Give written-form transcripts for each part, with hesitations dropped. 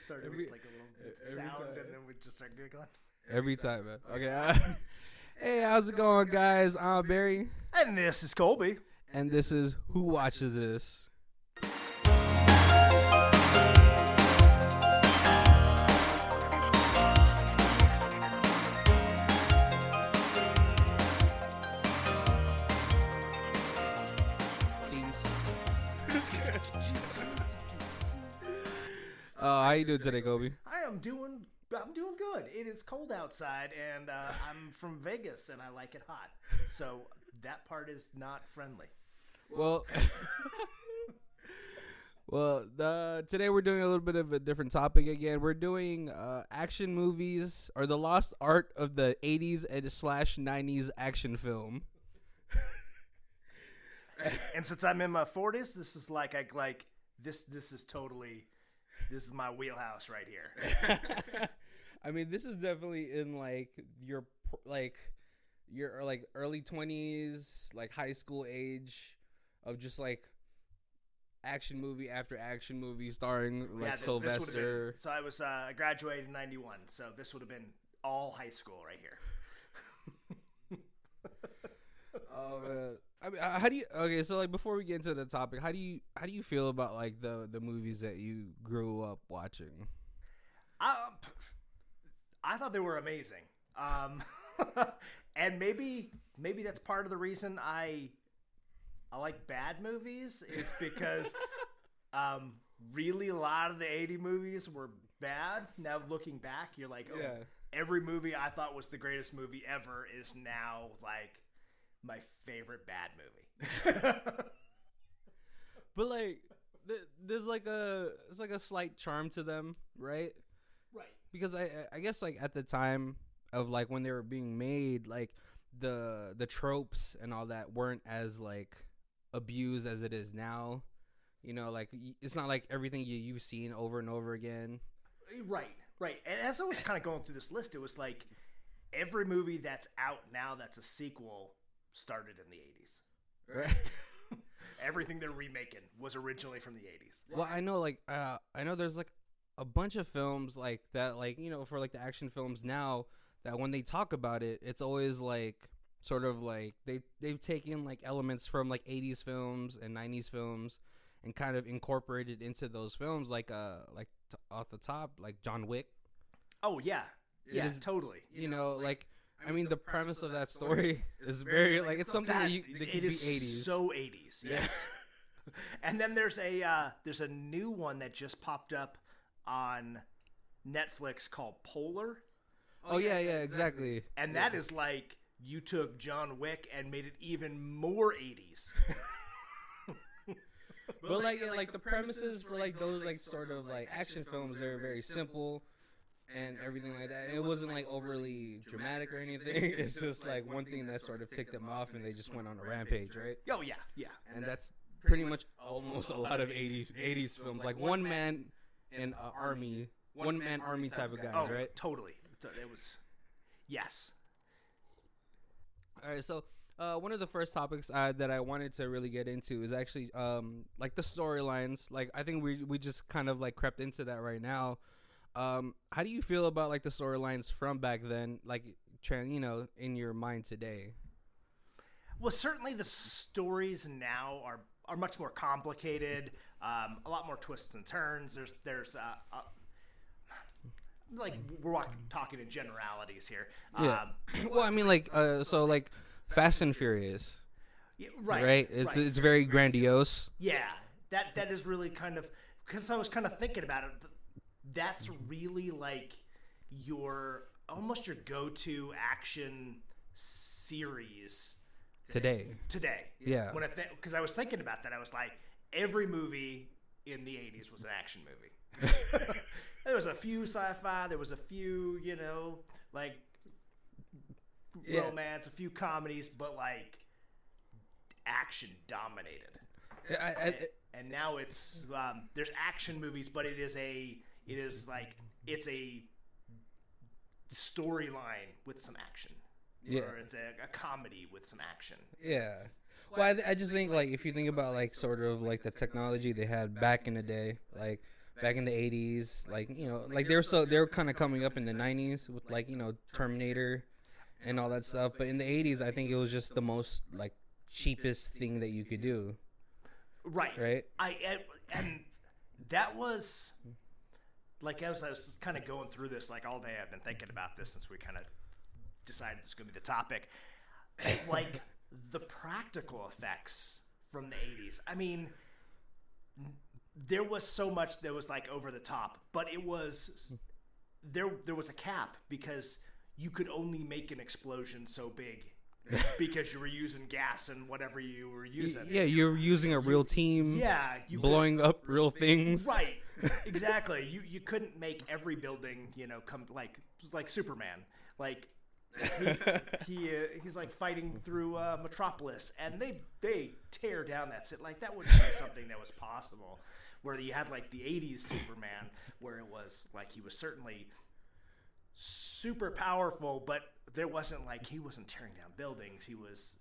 Started with like a little sound, and then we just start giggling. Every time, man. Okay. Hey, how's it going, guys? I'm Barry. And this is Colby. And this is Who Watches This? How you doing today, Kobe? I'm doing good. It is cold outside, and I'm from Vegas, and I like it hot. So that part is not friendly. Well, today we're doing a little bit of a different topic again. We're doing action movies, or the lost art of the 80s and /90s action film. And since I'm in my 40s, this is this is my wheelhouse right here. I mean, this is definitely in your early 20s, like high school age of just like action movie after action movie starring Sylvester. So I graduated in 91, so this would have been all high school right here. Oh man. I mean, so before we get into the topic, how do you feel about like the movies that you grew up watching? I thought they were amazing. And maybe that's part of the reason I like bad movies is because really a lot of the 80 movies were bad. Now looking back, you're like, oh, yeah. Every movie I thought was the greatest movie ever is now like my favorite bad movie. But like there's like a slight charm to them, right? Right. Because I guess like at the time of like when they were being made, like the tropes and all that weren't as like abused as it is now. You know, like it's not like everything you've seen over and over again. Right. And as I was kind of going through this list, it was like every movie that's out now that's a sequel started in the 80s. Right. Everything they're remaking was originally from the 80s. Well, I know there's like a bunch of films like that, like, you know, for like the action films now that when they talk about it, it's always like sort of like they've taken like elements from like 80s films and 90s films and kind of incorporated into those films, like off the top, like John Wick. Oh yeah. Yeah, totally. You know, like I mean, the premise of that story is very like it's something that could be 80s. So 80s, yes. And then there's a new one that just popped up on Netflix called Polar. Oh yeah, exactly. And that is like you took John Wick and made it even more 80s. But like the premises for like those like sort of like action films, they're very simple and everything like that. It wasn't like overly dramatic or anything. It's just like one thing that sort of ticked them off and they just went on a rampage, right? Oh yeah. And that's pretty much almost a lot of 80s films, like one man army type of guys, right? Totally. It was, yes. All right, so one of the first topics that I wanted to really get into is actually like the storylines. Like I think we just kind of like crept into that right now. How do you feel about like the storylines from back then, like you know, in your mind today? Well, certainly the stories now are much more complicated, a lot more twists and turns. There's like we're talking in generalities here. Yeah. Well, I mean, like so like Fast and Furious. Yeah, right. Right. It's very grandiose. Yeah. That is really kind of, because I was kind of thinking about it. That's really like your go-to action series today. Yeah. Because I was thinking about that, I was like, every movie in the 80s was an action movie. There was a few sci-fi, there was a few, you know, like romance, a few comedies, but like action dominated. And now it's there's action movies, but it's a storyline with some action. Yeah. Or it's a comedy with some action. Yeah. Well, I just think like if you think about like sort of like the technology they had back in the day, like back in the 80s, like, you know, like they were kind of coming up in the 90s with, like, you know, Terminator and all that stuff. But in the 80s, I think it was just the most, like, cheapest thing that you could do. Right. And that was like, as I was kind of going through this, like, all day I've been thinking about this since we kind of decided this is going to be the topic. Like, the practical effects from the 80s. I mean, there was so much that was, like, over the top, but it was there was a cap because you could only make an explosion so big because you were using gas and whatever you were using. Yeah, you're using a real team. Yeah, blowing up real things. Right. Exactly. You couldn't make every building, you know, come like Superman. Like he's like fighting through Metropolis, and they tear down that city. Like, that wouldn't be something that was possible. Where you had, like, the 80s Superman, where it was like he was certainly super powerful, but there wasn't, like, he wasn't tearing down buildings. He was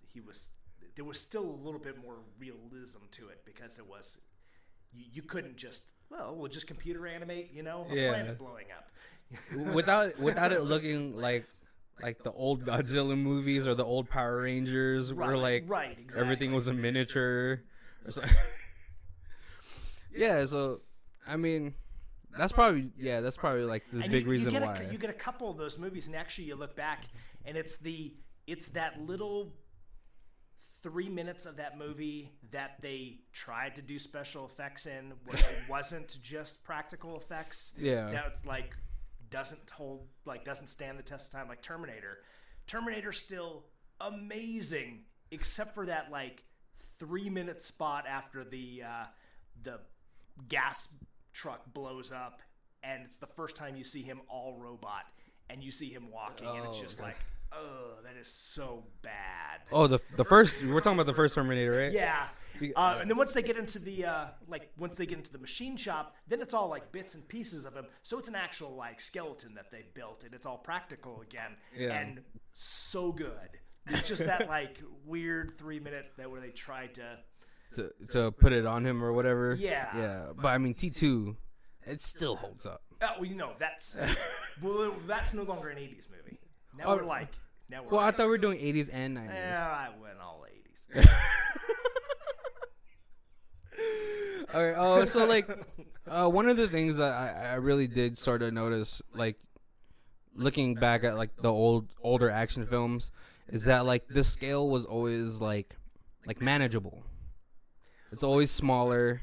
there was still a little bit more realism to it because it was you couldn't just, well, we'll just computer animate, you know, a planet blowing up. without it looking like the old Godzilla movies or the old Power Rangers, where, like, exactly. everything was a miniature or something. Yeah, so I mean, that's probably like the big reason why you get a couple of those movies, and actually you look back, and it's that little 3 minutes of that movie that they tried to do special effects in, where it wasn't just practical effects. Yeah, that's like doesn't stand the test of time, like Terminator. Terminator's still amazing, except for that, like, 3-minute spot after the gas truck blows up, and it's the first time you see him all robot, and you see him walking, and it's just like, oh, that is so bad. Oh, the first, we're talking about the first Terminator, right? Yeah. And then once they get into the machine shop, then it's all, like, bits and pieces of him. So it's an actual, like, skeleton that they built, and it's all practical again. Yeah. And so good. It's just that, like, weird 3-minute where they tried to put it on him or whatever. Yeah. But I mean, T2, it still holds up. Oh, well, you know, that's no longer an 80s movie. Now we're like, I thought we were doing 80s and 90s. Yeah, I went all 80s. All right. Oh, so, like, one of the things that I really did sort of notice, like, looking back at, like, the older action films, is that, like, the scale was always like manageable. It's always smaller,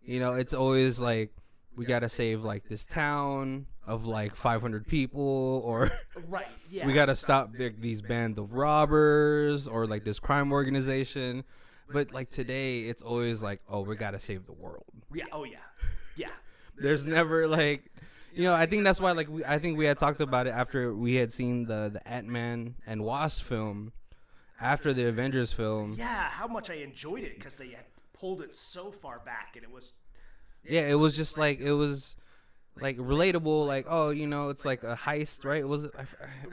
you know. It's always like, we gotta save, like, this town of, like, 500 people, or right, yeah. we gotta stop these band of robbers, or, like, this crime organization. But, like, today, it's always like, oh, we gotta save the world. Yeah. Oh yeah. Yeah. There's never, like, you know. I think that's why, like, I think we had talked about it after we had seen the Ant-Man and Wasp film, after the Avengers film. Yeah, how much I enjoyed it because they had pulled it so far back, and it was. Yeah, it was just like, it was like relatable. Like, oh, you know, it's like a heist, right?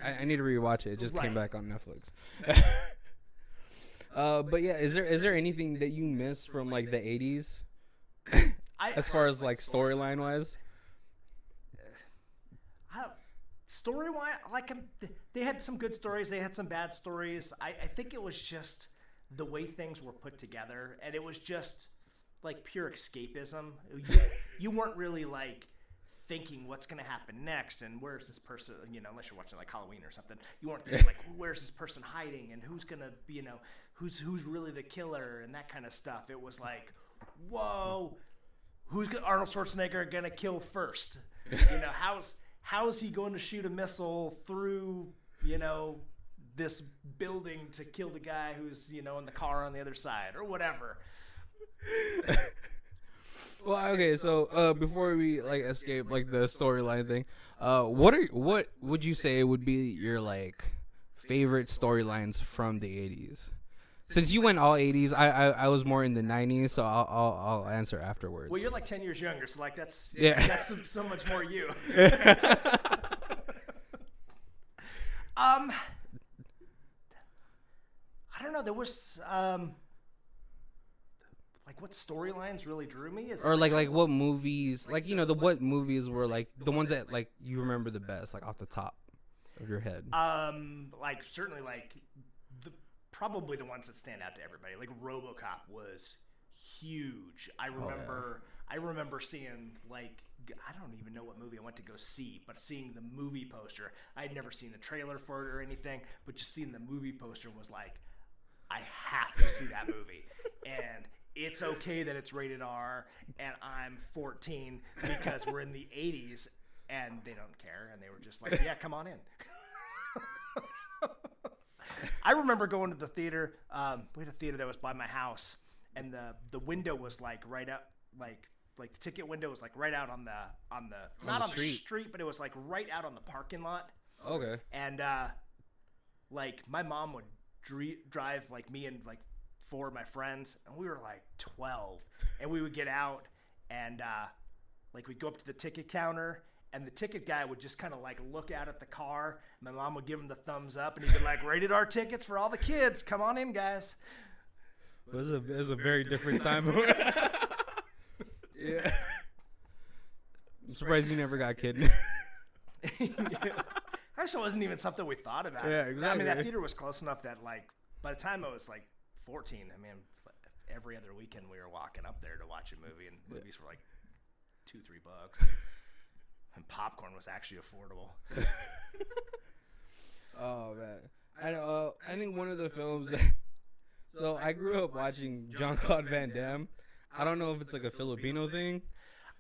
I need to rewatch it. It just came back on Netflix. But yeah, is there anything that you miss from, like, the 80s, as far as, like, storyline wise? Story-wise, like, they had some good stories. They had some bad stories. I think it was just the way things were put together, and it was just, like, pure escapism. You weren't really, like, thinking what's going to happen next, and where's this person, you know, unless you're watching, like, Halloween or something. You weren't thinking, like, where's this person hiding, and who's going to be, you know, who's really the killer, and that kind of stuff. It was like, whoa, who's Arnold Schwarzenegger going to kill first? You know, how's he going to shoot a missile through, you know, this building to kill the guy who's, you know, in the car on the other side, or whatever. Well, okay, so before we, like, escape, like, the storyline thing, what would you say would be your, like, favorite storylines from the 80s? Since you went all 80s, I was more in the 90s, so I'll answer afterwards. Well, you're like 10 years younger, so, like, that's so much more you. I don't know. There was like what storylines really drew me. Or like what movies, like, you know, what movies were like the ones that like you remember the best, like off the top of your head. Like certainly like probably the ones that stand out to everybody. Like RoboCop was huge. I remember seeing, like, I don't even know what movie I went to go see, but seeing the movie poster. I had never seen the trailer for it or anything, but just seeing the movie poster was like, I have to see that movie. And it's okay that it's rated R and I'm 14 because we're in the 80s and they don't care. And they were just like, yeah, come on in. I remember going to the theater. We had a theater that was by my house, and the window was like right up, like the ticket window was like right out on the not on the street, but it was like right out on the parking lot. Okay. And like my mom would drive like me and like 4 of my friends, and we were like 12, and we would get out and like we'd go up to the ticket counter. And the ticket guy would just kind of like look out at the car. My mom would give him the thumbs up, and he'd be like, "Rated R tickets for all the kids. Come on in, guys." It was a very different time. Yeah. I'm surprised you never got kidnapped. Yeah. Actually, it wasn't even something we thought about. Yeah, exactly. I mean, that theater was close enough that like by the time I was like 14, I mean, every other weekend we were walking up there to watch a movie, and movies were like $2-3. And popcorn was actually affordable. Oh man, I think one of the films that, so I grew up watching Jean-Claude Van Damme. I don't know if it's like a Filipino thing.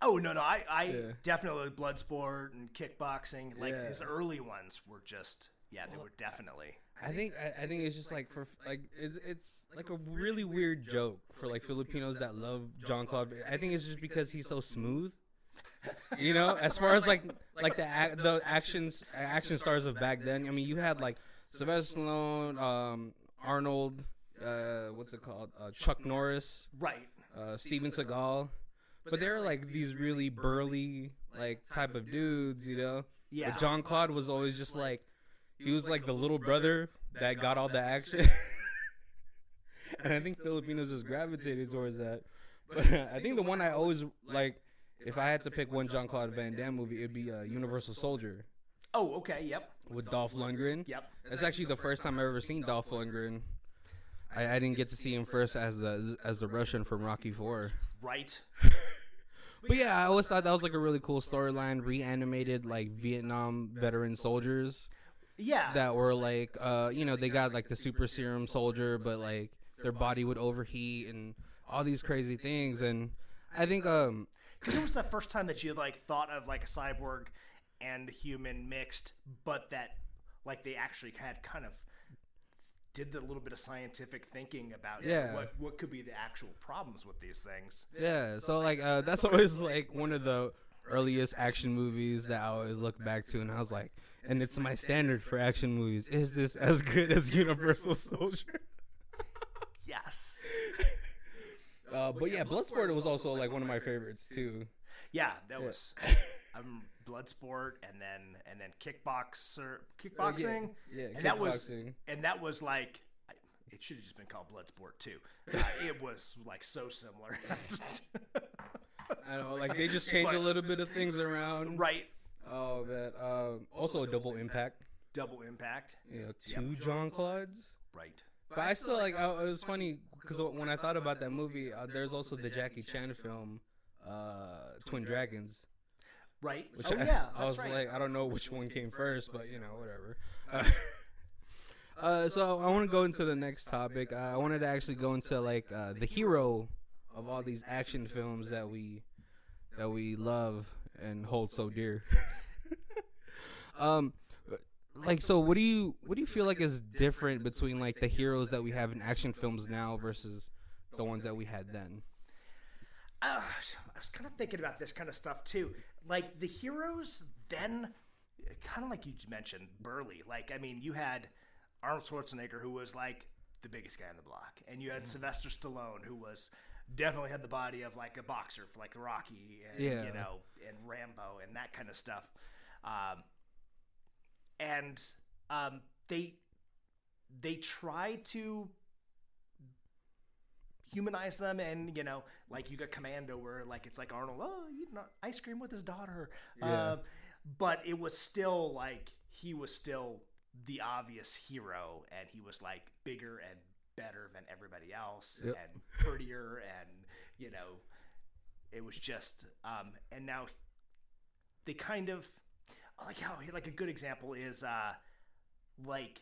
Oh no, I definitely Bloodsport and kickboxing. Like his early ones were just they were definitely. I think it's just like for like it's like a really weird joke for like Filipinos that love Jean-Claude. I think it's just because he's so smooth. You know, as far as like the action stars of back then. I mean, you had like Sylvester Stallone, Arnold, what's it called, Chuck Norris, right? Steven Seagal, but they're like these really burly like type of dudes, you know. Yeah. But Jean-Claude was always just like he was like the little brother that got all the action, and I think Filipinos just gravitated towards that. But I think the one I always like. If I had to pick one Jean-Claude Van Damme movie, it'd be Universal Soldier. Oh, okay, yep. With Dolph Lundgren. Yep. That's actually the first time I've ever seen Dolph Lundgren. I didn't get to see him first as the Russian from Rocky IV. Right. But yeah, I always thought that was like a really cool storyline, reanimated like Vietnam veteran soldiers. Yeah. That were like, you know, they got like the super serum soldier, but like their body would overheat and all these crazy things. And I think because it was the first time that you like thought of like a cyborg and human mixed, but that like they actually had kind of did the little bit of scientific thinking about what could be the actual problems with these things. Yeah, so like that's always like one of the earliest action movies that I always look back to, and I was like, and it's my standard for action movies. Is this as good as Universal Soldier? Yes. But yeah, Bloodsport was also like one of my favorites too. Yeah, that was Bloodsport, and then kickboxing. Yeah, and that was like it should have just been called Bloodsport too. It was like so similar. I know, like they just changed a little bit of things around. Right. Oh, that. Also, Double Impact. Double Impact. You know, two Jean-Claudes. Right. But I still like. It was funny because when I thought about that movie, there's also the Jackie Chan film, Twin Dragons. Right. Which I was like, I don't know which one came first, but you know, whatever. So I want to go into the next topic. I wanted to actually go into like the hero of all these action films that we love and hold so dear. Like, so what do you feel like is different between like the heroes that we have in action films now versus the ones that we had then? I was kind of thinking about this kind of stuff too. Like the heroes then, kind of like you mentioned, burly. Like, I mean, you had Arnold Schwarzenegger, who was like the biggest guy on the block, and you had Sylvester Stallone, who was definitely had the body of like a boxer, for like Rocky, and you know, and Rambo, and that kind of stuff. They try to humanize them, and like you got Commando where like it's like Arnold, eating ice cream with his daughter, but it was still like he was still the obvious hero, and he was like bigger and better than everybody else, and prettier, and it was just and now they kind of like how like a good example is like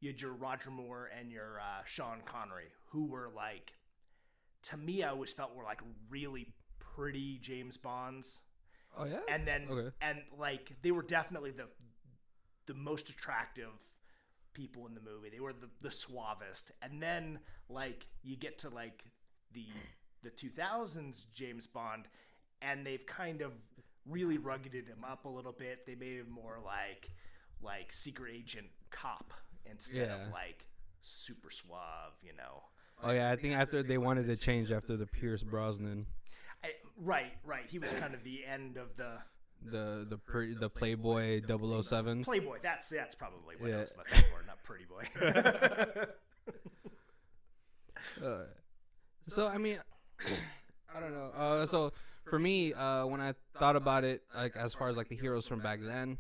you had your Roger Moore and your Sean Connery, who were like, to me, I always felt were like really pretty James Bonds. Oh yeah. And then and like they were definitely the most attractive people in the movie. They were the suavest. And then like you get to like the 2000s James Bond, and they've kind of really ruggeded him up a little bit. They made him more like secret agent cop instead of like super suave, Oh yeah, I think after they wanted to change after the Pierce Brosnan. Right. He was kind of the end of the Playboy 007s. Playboy. That's probably what I was looking for, not Pretty Boy. So I mean, I don't know. So for me, when I thought about it, like as far as like the heroes from back then,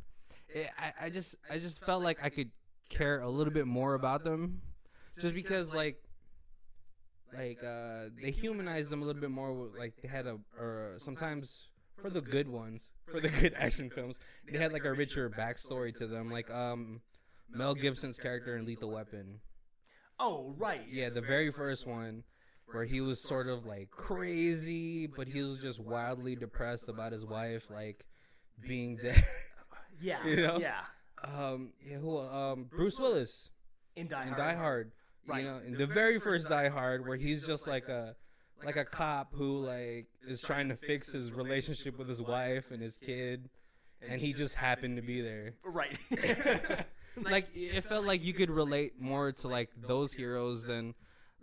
I just felt like I could care a little bit more about them, just because like they humanized them a little bit more. Like they had sometimes for the good ones, for the good action films, they had like a richer backstory to them, like Mel Gibson's character in Lethal Weapon. Oh right, yeah, the very first one, where he was sort of like crazy, but he was just wildly depressed about his wife like being dead. Yeah, Bruce Willis in Die Hard. Right. In the very first Die Hard, where he's just like a cop who like is trying to fix his relationship with his wife and his kid, and he just happened to be there. Right. Like it felt like you could relate more to like those heroes than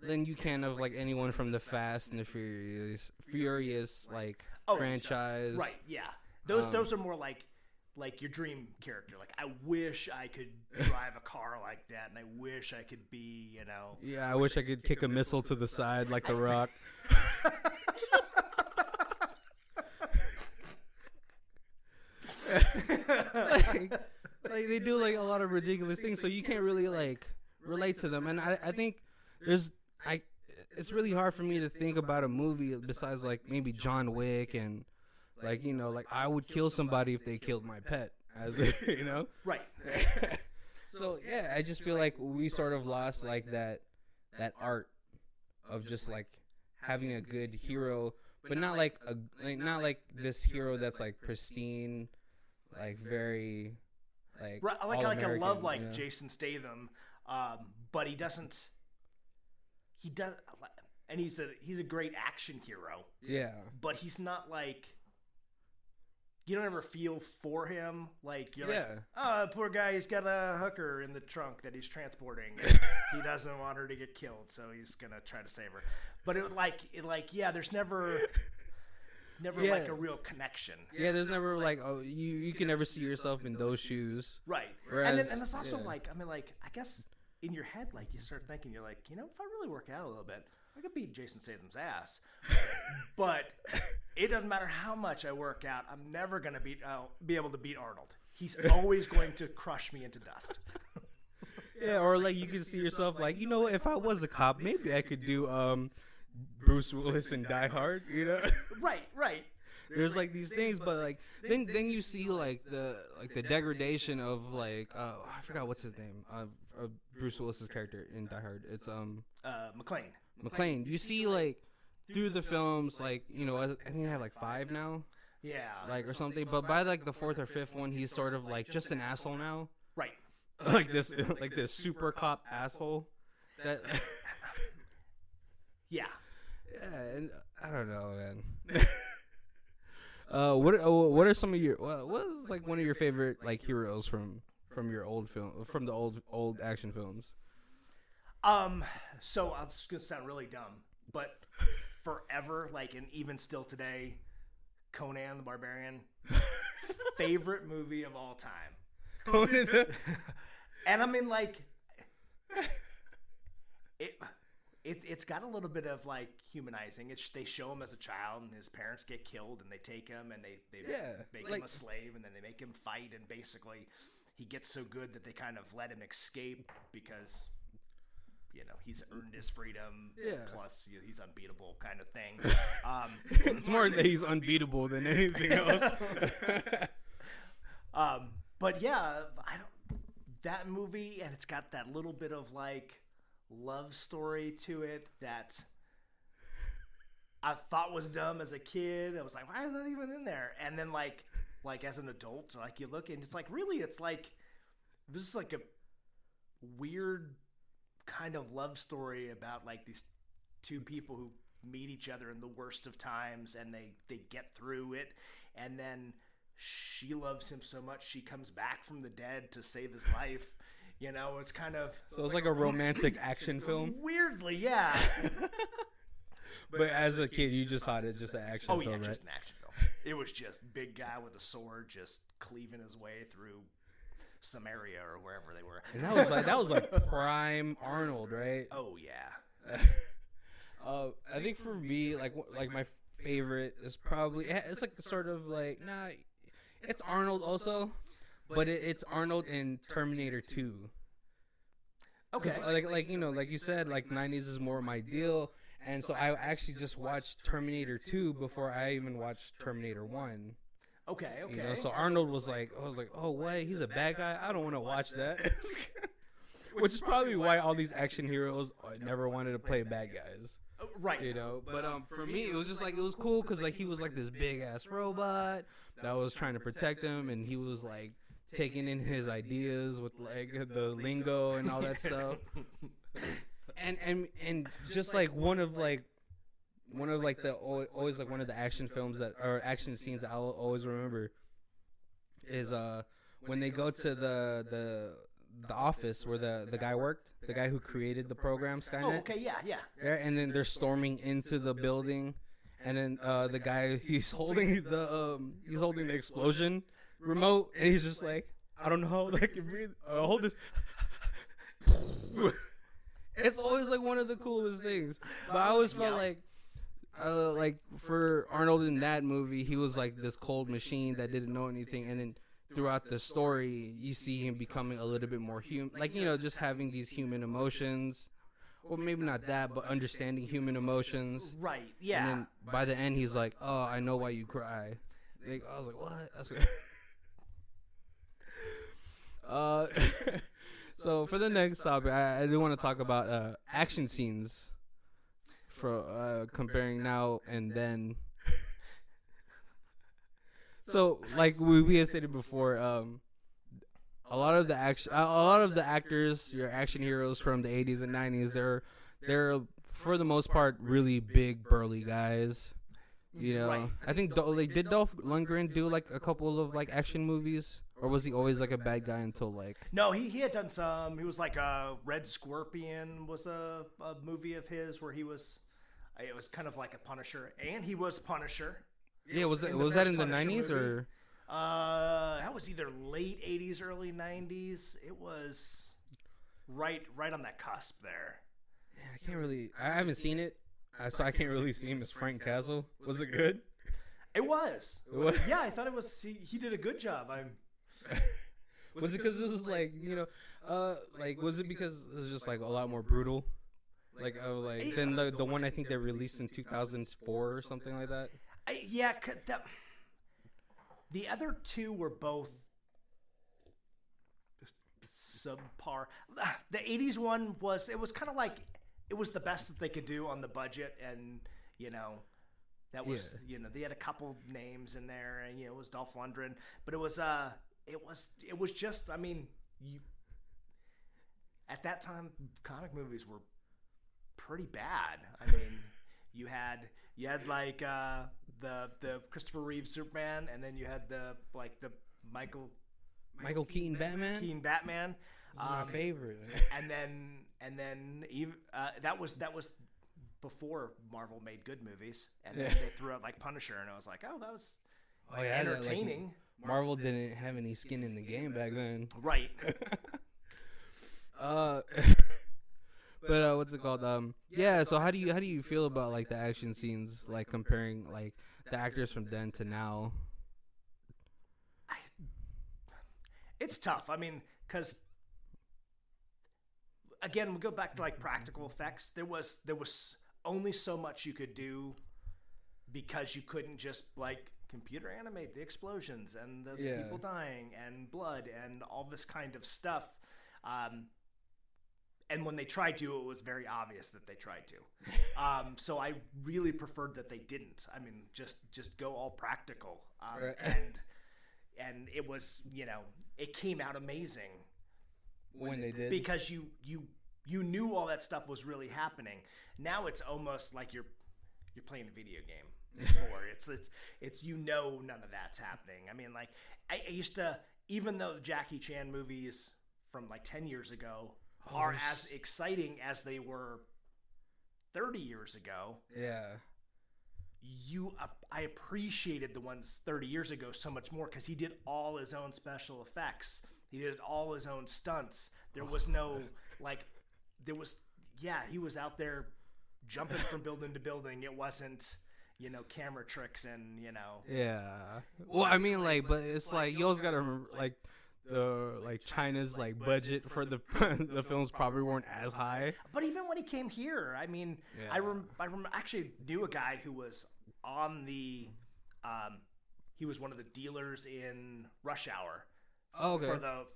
you can of like anyone from the Fast and the Furious like franchise. Right. Yeah. Those are more like your dream character. Like, I wish I could drive a car like that, and I wish I could be, Yeah, I wish I could kick a missile to the side like The Rock. like they do like a lot of ridiculous things, so you can't really like relate to them. And I think it's really hard for me to think about a movie besides like maybe John Wick and like like I would kill somebody if they killed my pet, as Right. So yeah, I just feel like we sort of lost like that art of just like having a good hero, but not like this hero that's like pristine, like very like I love Jason Statham, but he does, and he's a great action hero. Yeah, but he's not like, you don't ever feel for him. Like you're poor guy, he's got a hooker in the trunk that he's transporting. He doesn't want her to get killed, so he's gonna try to save her. But there's never like a real connection. Yeah, there's never like you can never see yourself in those shoes. Right. Whereas, and it's also I guess in your head, like you start thinking, you're like, if I really work out a little bit, I could beat Jason Statham's ass. But it doesn't matter how much I work out, I'm never gonna be able to beat Arnold. He's always going to crush me into dust. Yeah, or like you can see yourself like, if I was a cop, maybe I could do Bruce Willis in Die Hard, Right. There's like these things, but like then you see like the degradation of like I forgot what's his name, Bruce Willis's character in Die Hard. It's McClane. You see like through the films, like I think I have like 5 now. Yeah. Like or something, but by like the 4th or 5th one, he's sort of like just an asshole now. Right. like this super cop asshole. That. Yeah. Yeah, and I don't know, man. What are some of your what is like one of your favorite like heroes from your old film, from the old action films? So it's gonna sound really dumb, but forever, like, and even still today, Conan the Barbarian, favorite movie of all time. Conan, and I mean, like, It's got a little bit of like humanizing. They show him as a child, and his parents get killed, and they take him and they make him a slave, and then they make him fight, and basically he gets so good that they kind of let him escape because he's earned his freedom. Yeah. Plus he's unbeatable, kind of thing. It's more that he's unbeatable than anything else. But yeah, that movie, and it's got that little bit of like love story to it that I thought was dumb as a kid. I was like, why is that even in there? And then like as an adult, like you look and it's like, really, it's like this is like a weird kind of love story about like these two people who meet each other in the worst of times, and they get through it, and then she loves him so much she comes back from the dead to save his life. It's kind of... So it's like a romantic action film? Weirdly, yeah. But as a kid, you just thought it was just an action film, right? Oh, yeah, just an action film. It was just big guy with a sword just cleaving his way through Samaria or wherever they were. And that was like prime Arnold, right? Oh, yeah. I think for me, like my favorite is probably... It's like the sort of like... It's Arnold also... But it's Arnold in Terminator 2. Okay. Like you said, like 90s is more my deal. And so I actually just watched Terminator 2 before I even watched Terminator 1. Okay. So Arnold was like, I was like, oh, wait, he's a bad guy? I don't want to watch that. Which is probably why all these action heroes never wanted to play bad guys. Right. But for me, it was just like, it was cool because like he was like this big ass robot that was trying to protect him, and he was like taking in his ideas with like the lingo and all that stuff. and just like one of the always like one of the action films that or action scenes that I'll always remember is when they go to the office where the guy worked, the guy who created the program Skynet. Oh, okay, yeah. And then they're storming into the building, and then the guy he's holding the explosion remote, and he's just like, I don't know how I can breathe. Hold this. It's always like one of the coolest things. But I always felt like for Arnold in that movie, he was like this cold machine that didn't know anything, and then throughout the story, you see him becoming a little bit more human, like just having these human emotions. Well, maybe not that, but understanding human emotions. Right. Yeah. And then by the end, he's like, "Oh, I know why you cry." Like, I was like, "What?" That's so for the next topic, I do want to talk about action scenes for comparing now and then. So, like we had stated before, a lot of the actors, your action heroes from the 80s and 90s, they're for the most part really big, burly guys. Right. I think did Dolph Lundgren do like a couple of like action movies, or was he always like a bad guy until like? No, he had done some. He was like Red Scorpion was a movie of his where he was. It was kind of like a Punisher, and he was Punisher. Yeah, was that in the 90s or? That was either late 80s, early 90s. It was right on that cusp there. Yeah, I haven't seen it, so I can't really see him as Frank Castle. Was it good? It was. Yeah, I thought it was. He did a good job. Was it because it was like was it because it was just like a lot more brutal, than the one I think they released in 2004 or something like that? The other two were both subpar. The 80s one was kind of like it was the best that they could do on the budget, and that was they had a couple names in there, and it was Dolph Lundgren, but it was just, I mean, at that time comic movies were pretty bad. I mean, you had like the Christopher Reeve Superman, and then you had the Michael Keaton Batman. My favorite. and then even that was before Marvel made good movies, and then they threw out like Punisher, and I was like, oh, that was entertaining. Marvel didn't have any skin in the game back then, right? But what's it called? Yeah. So how do you feel about like the action scenes, like comparing like the actors from then to now? It's tough. I mean, because again, we go back to like practical effects. There was only so much you could do because you couldn't just like computer animate the explosions and the people dying and blood and all this kind of stuff. And when they tried to, it was very obvious that they tried to. So I really preferred that they didn't. I mean, just go all practical. Right. And it was, it came out amazing When they did, because you knew all that stuff was really happening. Now it's almost like you're playing a video game. More, it's none of that's happening. I mean, like I used to, even though the Jackie Chan movies from like 10 years ago are as exciting as they were 30 years ago. Yeah. I appreciated the ones 30 years ago so much more because he did all his own special effects. He did all his own stunts. There was no he was out there jumping from building to building. It wasn't, camera tricks and, Yeah. Well, I mean, like, but it's like you always gotta remember, like, China's like budget for the the films probably weren't as high. But even when he came here, I mean, I actually knew a guy who was on the, he was one of the dealers in Rush Hour. Oh, okay.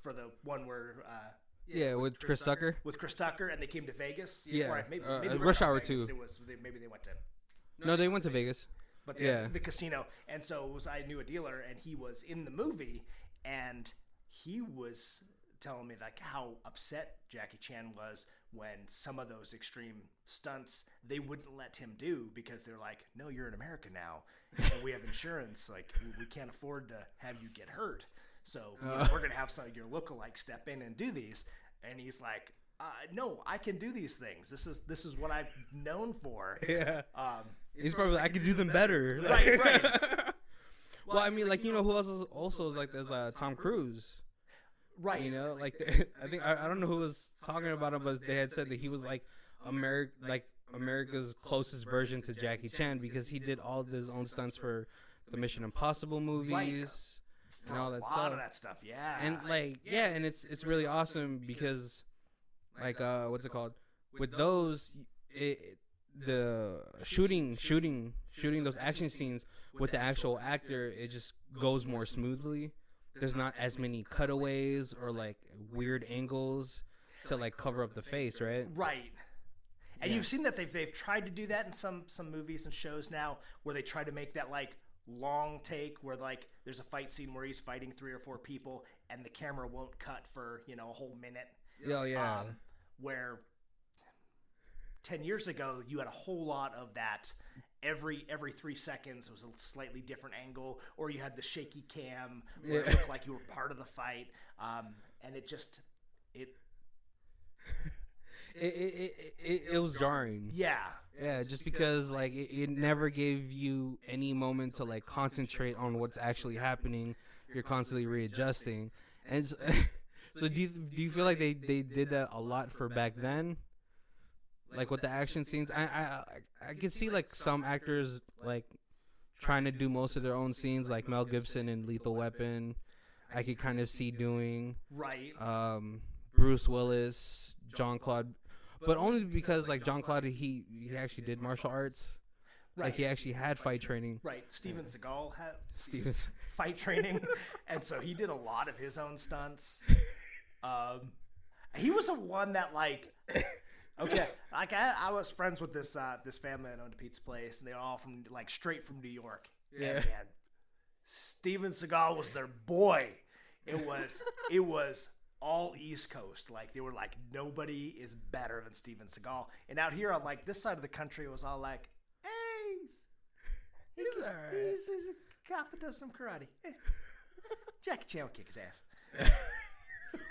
For the one where. With Chris Tucker. With Chris Tucker, and they came to Vegas. Yeah. Or maybe Rush Hour Vegas. too. Maybe they went to. No, they went to Vegas. But the casino, and so I knew a dealer, and he was in the movie, and he was telling me like how upset Jackie Chan was when some of those extreme stunts they wouldn't let him do because they're like, no, you're in America now, and we have insurance, like we can't afford to have you get hurt, so we're gonna have some of your lookalikes step in and do these. And he's like, no, I can do these things. This is what I'm known for. Yeah. He's probably like, I could do them better. Right. Well, I mean, like, who else also is like there's Tom Cruise. Right. Like I think I don't know who was talking about him, but they had said that he was like America's closest version to Jackie Chan because he did all of his own stunts for the Mission Impossible movies. Right. And all that a stuff. lot of that stuff, yeah. And and it's really awesome because what's it called? With those, the shooting those action scenes with the actual actor, it just goes more smoothly. There's not as many cutaways or like weird angles to like cover up the face, right? Right. And you've seen that they've tried to do that in some movies and shows now where they try to make that like long take where like there's a fight scene where he's fighting 3 or 4 people and the camera won't cut for a whole minute. Oh yeah. Where 10 years ago you had a whole lot of that. Every 3 seconds was a slightly different angle, or you had the shaky cam where it looked like you were part of the fight, and it was jarring. Yeah, just because like it never gave you any moment to like concentrate on what's actually happening. You're constantly readjusting, and so do you feel like they did that a lot for back then? Like with the action scenes, I could see like some actors like trying to do most of their own scenes, like Mel Gibson in Lethal Weapon. I could kind of see doing right. Bruce Willis, Jean-Claude, but only because like Jean-Claude he actually did martial arts. Right. Like he actually had fight training. Right. Steven Seagal had fight training, and so he did a lot of his own stunts. He was the one that like. Okay, like I was friends with this family that owned a pizza place, and they were all from like straight from New York. Yeah. And man, Steven Seagal was their boy. It was all East Coast. Like they were like nobody is better than Steven Seagal. And out here on like this side of the country, it was all like, hey, he's all right. He's a cop that does some karate. Jackie Chan will kick his ass.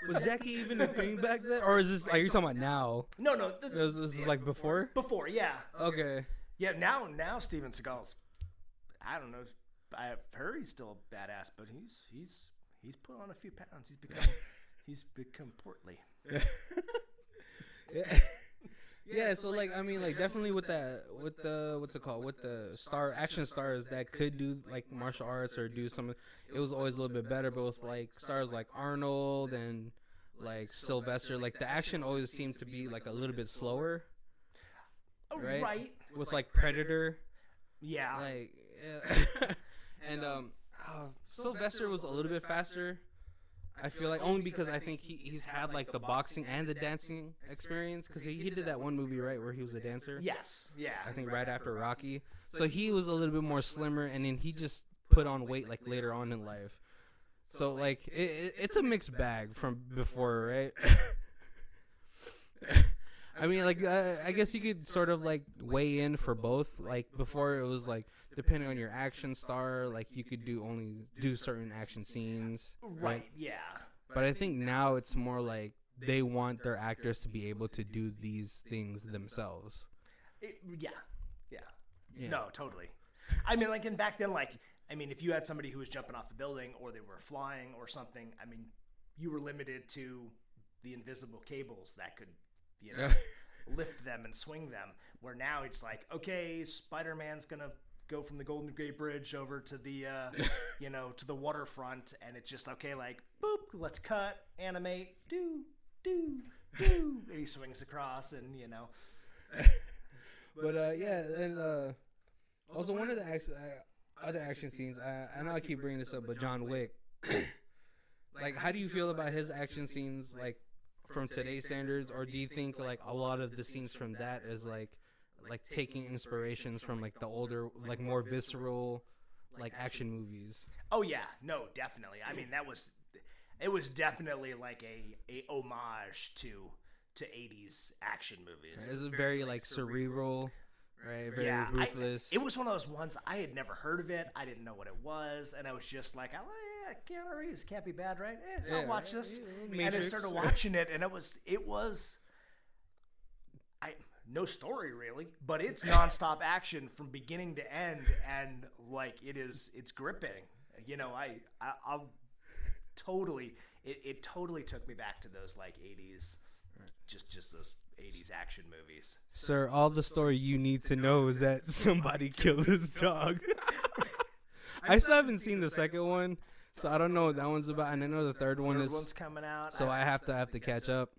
Was Jackie even a thing back then, or is this like you're talking about now? No. This is like before. Before, yeah. Okay. Yeah, now Steven Seagal's. I don't know. I've heard he's still a badass, but he's put on a few pounds. He's become portly. Yeah. Yeah, so like I mean like definitely with the what's it called, with the action stars that could do like martial arts or do some, it was always a little bit better. But with like stars like Arnold and like Sylvester, like the action always seemed to be like a little bit slower, right? With like Predator, Yeah. like and Sylvester was a little bit faster. I feel like only because I think he's had like the boxing and the dancing experience, because he did that one movie, right, where he was a dancer. Yes. Yeah. I think right after Rocky. So he was a little bit more slimmer, and then he just put on weight like later on in life. So like it's a mixed bag from before, right? I mean, like I guess you could sort of like weigh in for both. Like before, it was like depending on your action star, like you could do certain action scenes, right? Yeah. But I think now it's more like they want their actors to be able to do these things themselves. Yeah. No, totally. I mean, like, and back then, like, I mean, if you had somebody who was jumping off a building or they were flying or something, I mean, you were limited to the invisible cables that could, lift them and swing them. Where now it's like, okay, Spider-Man's gonna go from the Golden Gate Bridge over to the, to the waterfront, and it's just okay, like, boop, let's cut, animate, do, and he swings across, and But and also one of the other action scenes, I know I keep bringing this up, but John Wick, like, how do you feel about his action scenes, like, from today's standards, or do you think like a lot of the scenes from that is like taking inspirations from like the older, like more visceral, like action movies? Oh yeah, no, definitely. I mean, it was definitely like a homage to 80s action movies. It was very like cerebral, right? Very ruthless. It was one of those ones I had never heard of it. I didn't know what it was, and I was just like, Keanu Reeves can't be bad, right? I'll watch this. And I started watching it, and it was no story really, but it's nonstop action from beginning to end, and like it's gripping. I'll totally, it totally took me back to those like 80s, just those 80s action movies. Sir, all the story you need to know is that somebody killed his dog. I still haven't seen the second one, so I don't know what that one's about, and I know the third one's coming out. So I have to catch up.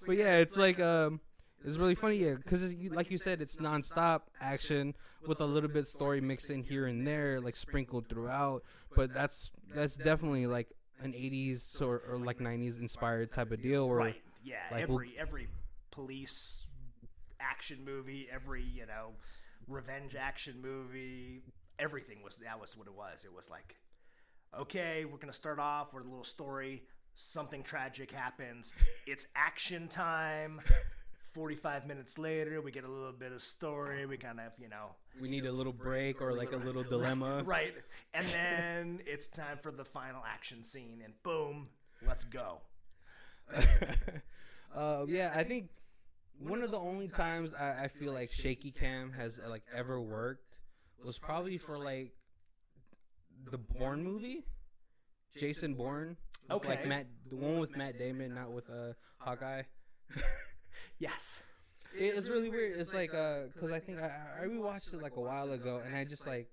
But yeah, it's like it's really funny, yeah, because like you said, it's nonstop action with a little bit story mixed in here and there, like sprinkled throughout. But that's definitely like an 80s or like 90s inspired type of deal. Where, right? Yeah, like every police action movie, every revenge action movie, everything was what it was. It was like, okay, we're gonna start off with a little story. Something tragic happens. It's action time. 45 minutes later, we get a little bit of story. We kind of, we need a little break or like a little dilemma. Right. And then it's time for the final action scene, and boom, let's go. Yeah, I think one of the only times I feel like shaky cam has like ever worked was probably for like the Bourne movie, Jason Bourne. Okay. Like the one with Matt Damon, not with Hawkeye. Yes. It's really weird. It's like because I think I rewatched it like a while ago, and I just like,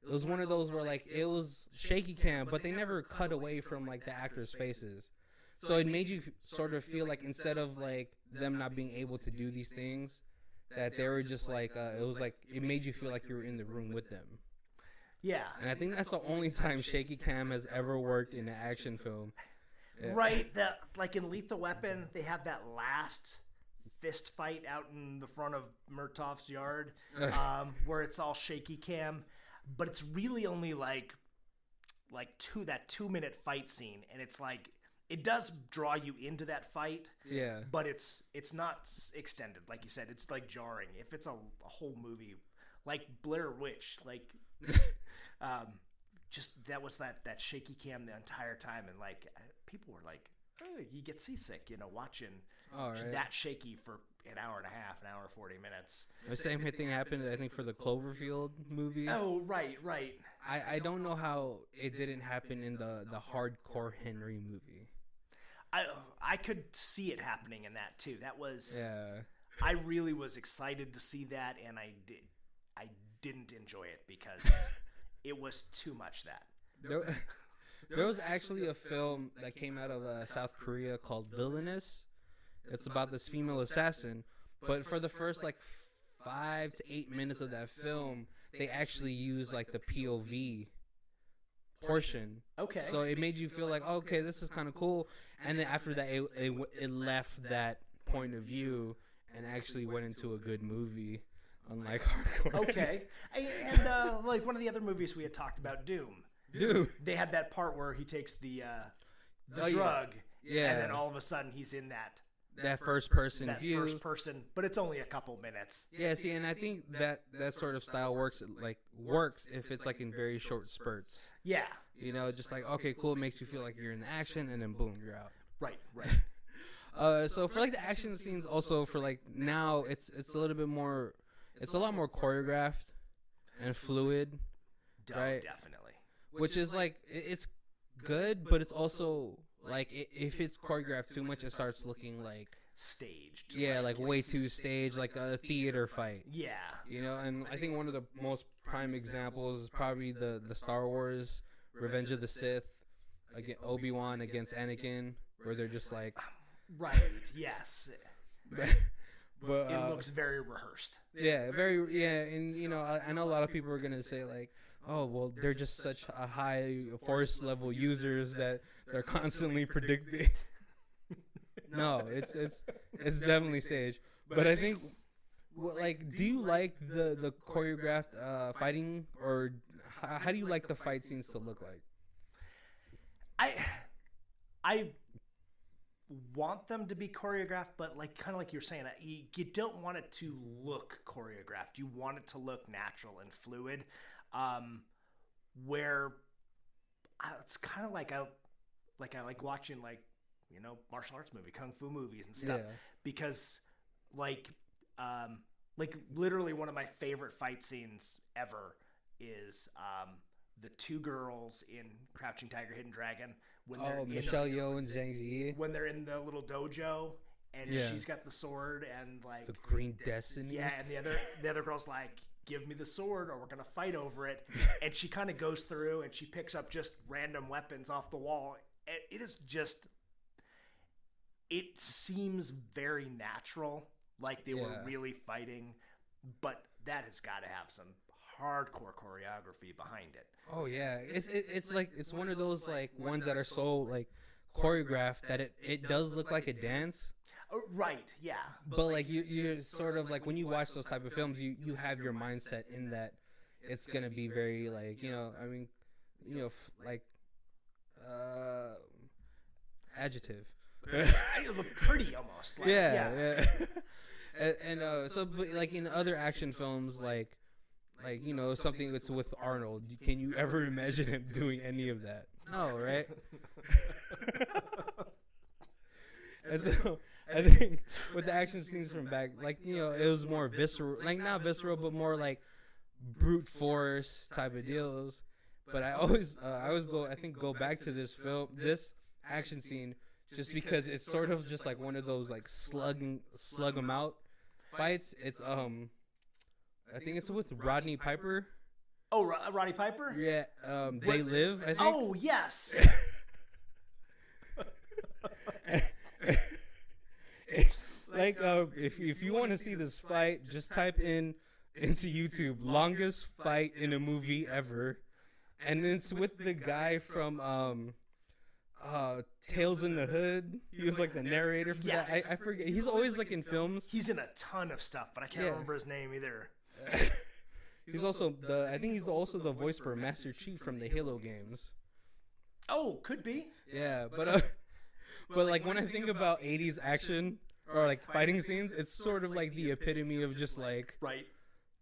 it was one of those where like it was shaky cam, but they never cut away from like the actors' faces, so it made you sort of feel like instead of like them not being able to do these things, that they were just like it was like it made you feel like you were in the room with them. Yeah. And I think that's the only time shaky cam has ever worked in an action film. Yeah. Right. Like in Lethal Weapon, they have that last fist fight out in the front of Murtaugh's yard, where it's all shaky cam, but it's really only like 2-minute fight scene, and it's like it does draw you into that fight. Yeah. But it's not extended, like you said. It's like jarring. If it's a whole movie, like Blair Witch, like just that was that shaky cam the entire time, and like people were like, oh, you get seasick, watching that shaky for an hour and a half, an hour and 40 minutes. The same thing happened, I think, for the Cloverfield movie. Oh, right. I don't know how it didn't happen in the Hardcore Henry movie. I could see it happening in that too. That was Yeah. I really was excited to see that, and I didn't enjoy it because it was too much that. There was actually a film that came out of South Korea called Villainous. It's about this female assassin, but for the first like 5 to 8 minutes of that film, they actually use like the POV portion. Okay. So it made you feel like, okay, this is kind of cool. And then after that, it left that point of view and actually went into a good movie, unlike hardcore. Okay. And like one of the other movies we had talked about, Doom. Dude, They had that part where he takes the Oh, drug, yeah. and then all of a sudden he's in that first person that view. first person, but it's only a couple minutes. Yeah, see, and I think that sort of style works if it's like in very short spurts. Yeah. You know, just like, okay, cool, it makes you feel like you're in the action, and then boom, you're out. Right. So for like the action scenes, also for like now, it's a little bit more, it's a lot more choreographed and fluid, right? Definitely. Which is like it's good, but it's also like if it's choreographed too much, it starts looking like Staged. yeah, like way too staged, like a theater fight. Yeah. You know, and I think one of the most prime examples is probably the Star Wars Revenge of the Sith, Obi-Wan against Anakin, where they're just like, Right. Yes. but It looks very rehearsed. yeah, and you know, I know a lot of people are gonna say like, oh well, they're just such a high force level users that they're constantly predicting. No, it's definitely staged. But I think, like, do you like the choreographed fighting, or how do you like the fight scenes to look like? I want them to be choreographed, but like kind of like you're saying, you don't want it to look choreographed. You want it to look natural and fluid. Where it's kind of like I like watching like, you know, martial arts movie, kung fu movies and stuff, because like literally one of my favorite fight scenes ever is the two girls in Crouching Tiger, Hidden Dragon when they're Michelle Yeoh and Zhang Ziyi, when they're in the little dojo and she's got the sword and like the Green Destiny. Yeah, and the other girl's like, give me the sword or we're gonna fight over it. And she kind of goes through and she picks up just random weapons off the wall. It is just, it seems very natural, like they were really fighting, but that has got to have some hardcore choreography behind it. Oh yeah, it's like it's one of those like ones that are so like choreographed that it does look like a dance. Right, yeah. But like you're sort of like when you watch those type of films, you have your mindset in that it's gonna be very like, you know, I mean, you know, like adjective. Pretty almost. Like, yeah. And so but like in other action films, like you know, something that's with Arnold, can you ever imagine him doing any of that? No, right? And so I think with the action scenes from back, like, you know, it was more visceral, like not visceral, but more like brute force type of deals. But I always go back to this action scene, just because it's sort of just like one of those like slug 'em out fights. It's I think it's with Rodney Piper. Oh, Roddy Piper? Yeah, They Live, I think. Oh, yes. Like, if you want to see this fight, just type into YouTube "longest fight in a movie ever," and it's with the guy from Tales in the Hood. He was like the narrator for that. I forget. He's always like in films. He's in a ton of stuff, but I can't remember his name either. He's also he's also the voice for Master Chief from the Halo games. Oh, could be. Yeah, but like when I think about 80s action or like fighting scenes, it's sort of like the epitome of just like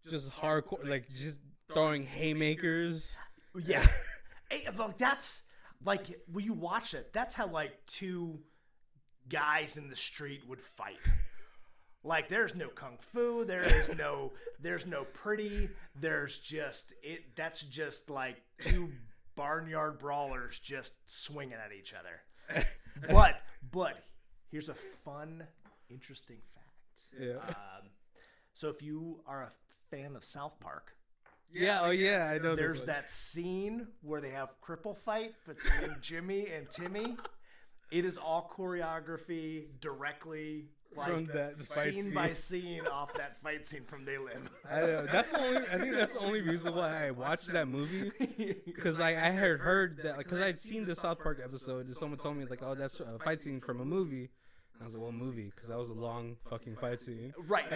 just hardcore, like just throwing haymakers. Yeah. Hey, like that's like when you watch it, that's how like two guys in the street would fight. Like there's no kung fu, there's no pretty, there's just that's just like two barnyard brawlers just swinging at each other. But here's a fun, interesting fact. Yeah. So if you are a fan of South Park, Yeah. Oh yeah, I know. there's that scene where they have cripple fight between Jimmy and Timmy. It is all choreography directly From that fight scene scene. by scene off that fight scene from They Live. I know. I think that's the only reason why I watched that movie. Because I had heard that, because I'd seen the South Park episode, and someone told me like, "Oh, that's a fight scene from a movie." And I was like, "What movie?" Because that was a long fucking fight scene. Right.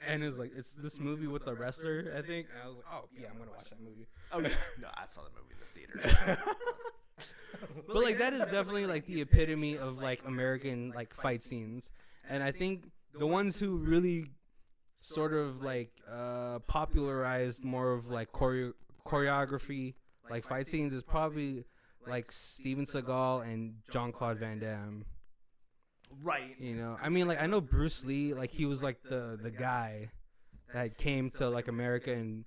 And it was like, it's this movie with the wrestler, I think. And I was like, "Oh yeah, I'm gonna watch that movie." Oh yeah. No, I saw the movie in the theaters. But like that is definitely like the epitome of like American like fight scenes, and I think the ones who really sort of like popularized more of like choreography like fight scenes is probably like Steven Seagal and Jean-Claude Van Damme. Right. You know, I mean, like I know Bruce Lee, like he was like the guy that came to like America and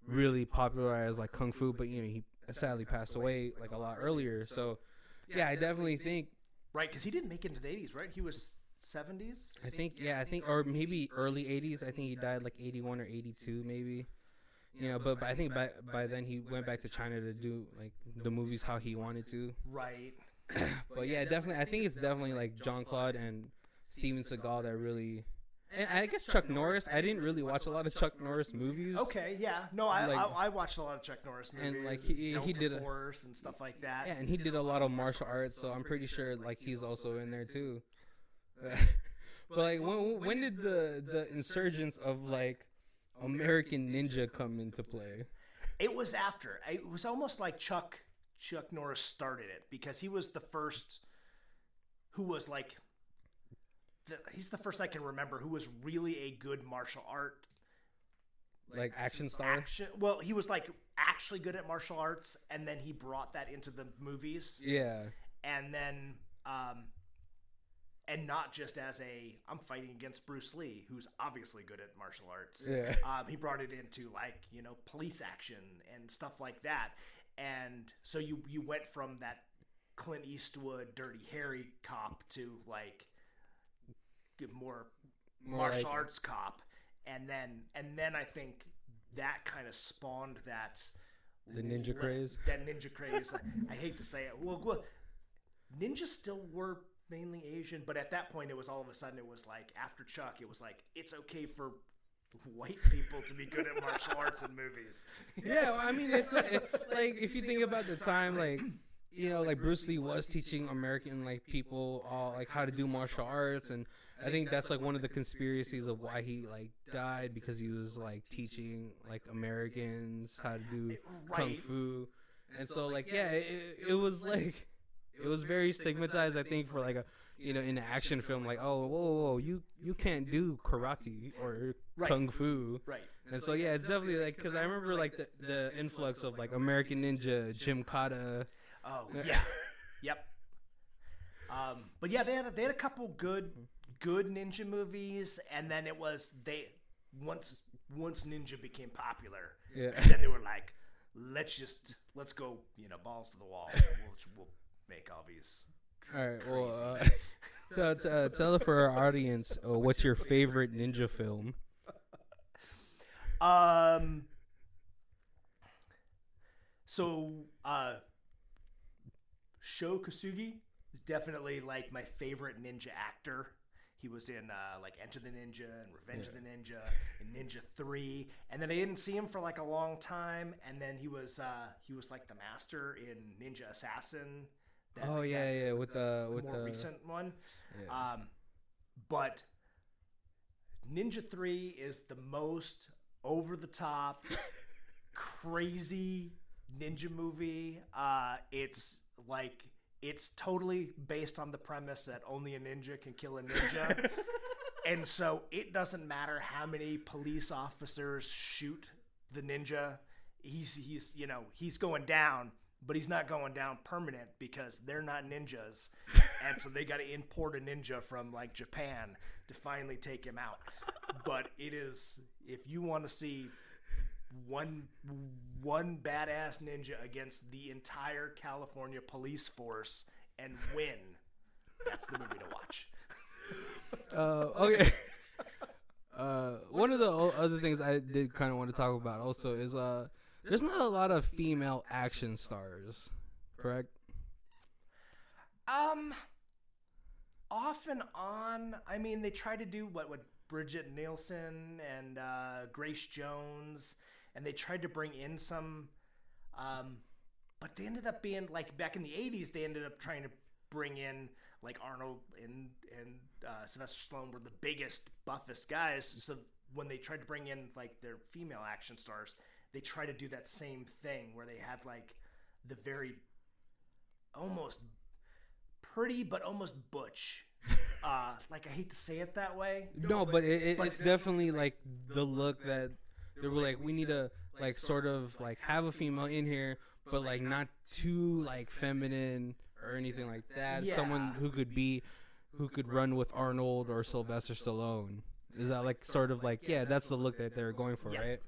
really popularized like kung fu, but you know he sadly passed away like a lot earlier. So yeah, I definitely think Right, because he didn't make it into the 80s, right? He was 70s? I think or maybe early 80s. I think he died like 81 or 82 maybe. You know, but I think by then he went back to China to do like the movies how he wanted to. Right. But yeah, definitely I think it's definitely like Jean-Claude and Steven Seagal that really. And I guess Chuck Norris. I didn't really watch a lot of Chuck Norris movies. Okay, yeah. No, I watched a lot of Chuck Norris movies. And like he did Force and stuff like that. Yeah, and he did a lot of martial arts, so I'm pretty sure like he's also in there too. But like when did the insurgence of like American Ninja come into play? It was after. It was almost like Chuck Norris started it because he was the first who was like he's the first I can remember who was really a good martial art like action star. Well, he was like actually good at martial arts, and then he brought that into the movies. Yeah. And then and not just as I'm fighting against Bruce Lee, who's obviously good at martial arts. Yeah. He brought it into like, you know, police action and stuff like that. And so you went from that Clint Eastwood Dirty Harry cop to like more martial like arts cop, and then I think that kind of spawned the ninja craze. That ninja craze. I hate to say it. Well, ninjas still were mainly Asian, but at that point, it was all of a sudden it was like after Chuck, it was like it's okay for white people to be good at martial arts in movies. Yeah, well, I mean, it's like if you think about the time, like you know, like Bruce Lee was teaching American like people all like how to do martial arts, and I think that's like one of the conspiracies of why he like died, because he was like teaching like Americans how to do kung fu, and so like yeah, it was like it was very stigmatized, I think, for like a you know in an action film like oh whoa you can't do karate or kung fu, right? And so yeah, it's definitely like because I remember like the influx of like American Ninja, Gymkata. Oh yeah, yep. But yeah, they had a couple good ninja movies, and then it was once ninja became popular, yeah, and then they were like, let's go, you know, balls to the wall. We'll make all these. All right. Well, tell for our audience what's your favorite ninja film. So Sho Kosugi is definitely like my favorite ninja actor. He was in like Enter the Ninja and Revenge of the Ninja and Ninja 3, and then I didn't see him for like a long time, and then he was like the master in Ninja Assassin. With the more recent one. Yeah. But Ninja 3 is the most over the top, crazy ninja movie. It's totally based on the premise that only a ninja can kill a ninja. And so it doesn't matter how many police officers shoot the ninja. He's going down, but he's not going down permanent because they're not ninjas. And so they got to import a ninja from like Japan to finally take him out. But it is, if you want to see one badass ninja against the entire California police force, and win, that's the movie to watch. Okay. One of the other things I did kind of want to talk about also is there's not a lot of female action stars, correct? Off and on. I mean, they try to do what Bridget Nielsen and Grace Jones, and they tried to bring in some, but they ended up being like back in the 80s. They ended up trying to bring in like Arnold and Sylvester Stallone were the biggest, buffest guys. So when they tried to bring in like their female action stars, they try to do that same thing where they had like the very almost pretty but almost butch. Like I hate to say it that way. No, but it's definitely like the look that they were like, we need to like sort of like have a female in here, but like not too like feminine or anything like that. Yeah. Someone who could run with Arnold or Sylvester Stallone. Is that like sort of like, yeah, that's the look that they're going for, right?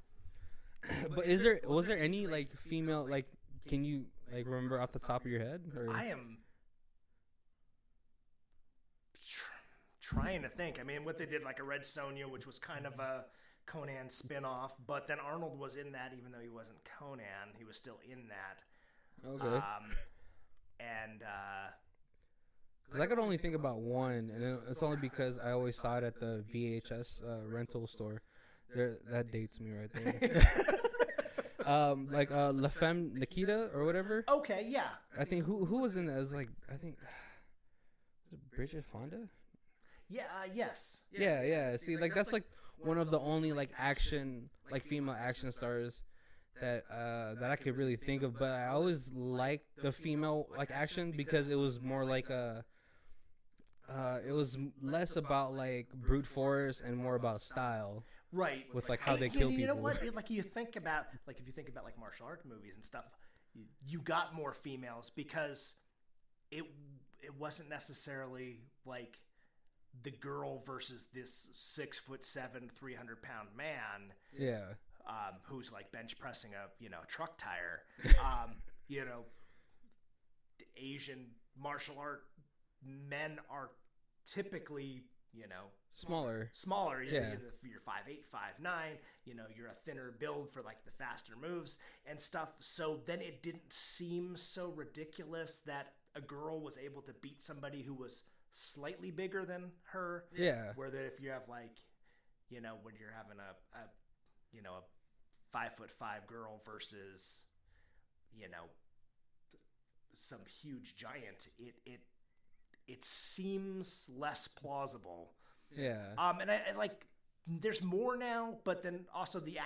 But was there any like female, like, can you like remember off the top of your head? Or? I am trying to think. I mean, what they did, like a Red Sonja, which was kind of a Conan spinoff, but then Arnold was in that, even though he wasn't Conan, he was still in that. Okay. And because I could only think about one, and it's only because I always saw it at the VHS rental store. That dates me right there. Like La Femme Nikita or whatever. Okay, yeah. I think who was in that? As like I think was it Bridget Fonda. Yeah. Yes. Yeah. See, like that's like one of the only like action, like female action stars that I could really think of. But I always liked the female like action because it was more like it was less about like brute force and more about style. Right. With like how they kill people. You know what? Like you think about like if you think about like martial arts movies and stuff, you got more females because it wasn't necessarily like the girl versus this 6'7", 300-pound man. Yeah. Who's like bench pressing a truck tire. Asian martial art men are typically smaller. Yeah. You're 5'8", 5'9". You're a thinner build for like the faster moves and stuff. So then it didn't seem so ridiculous that a girl was able to beat somebody who was slightly bigger than her. Yeah. Where that if you have like, when you're having a 5'5" girl versus, some huge giant, it seems less plausible. Yeah. And I like there's more now, but then also the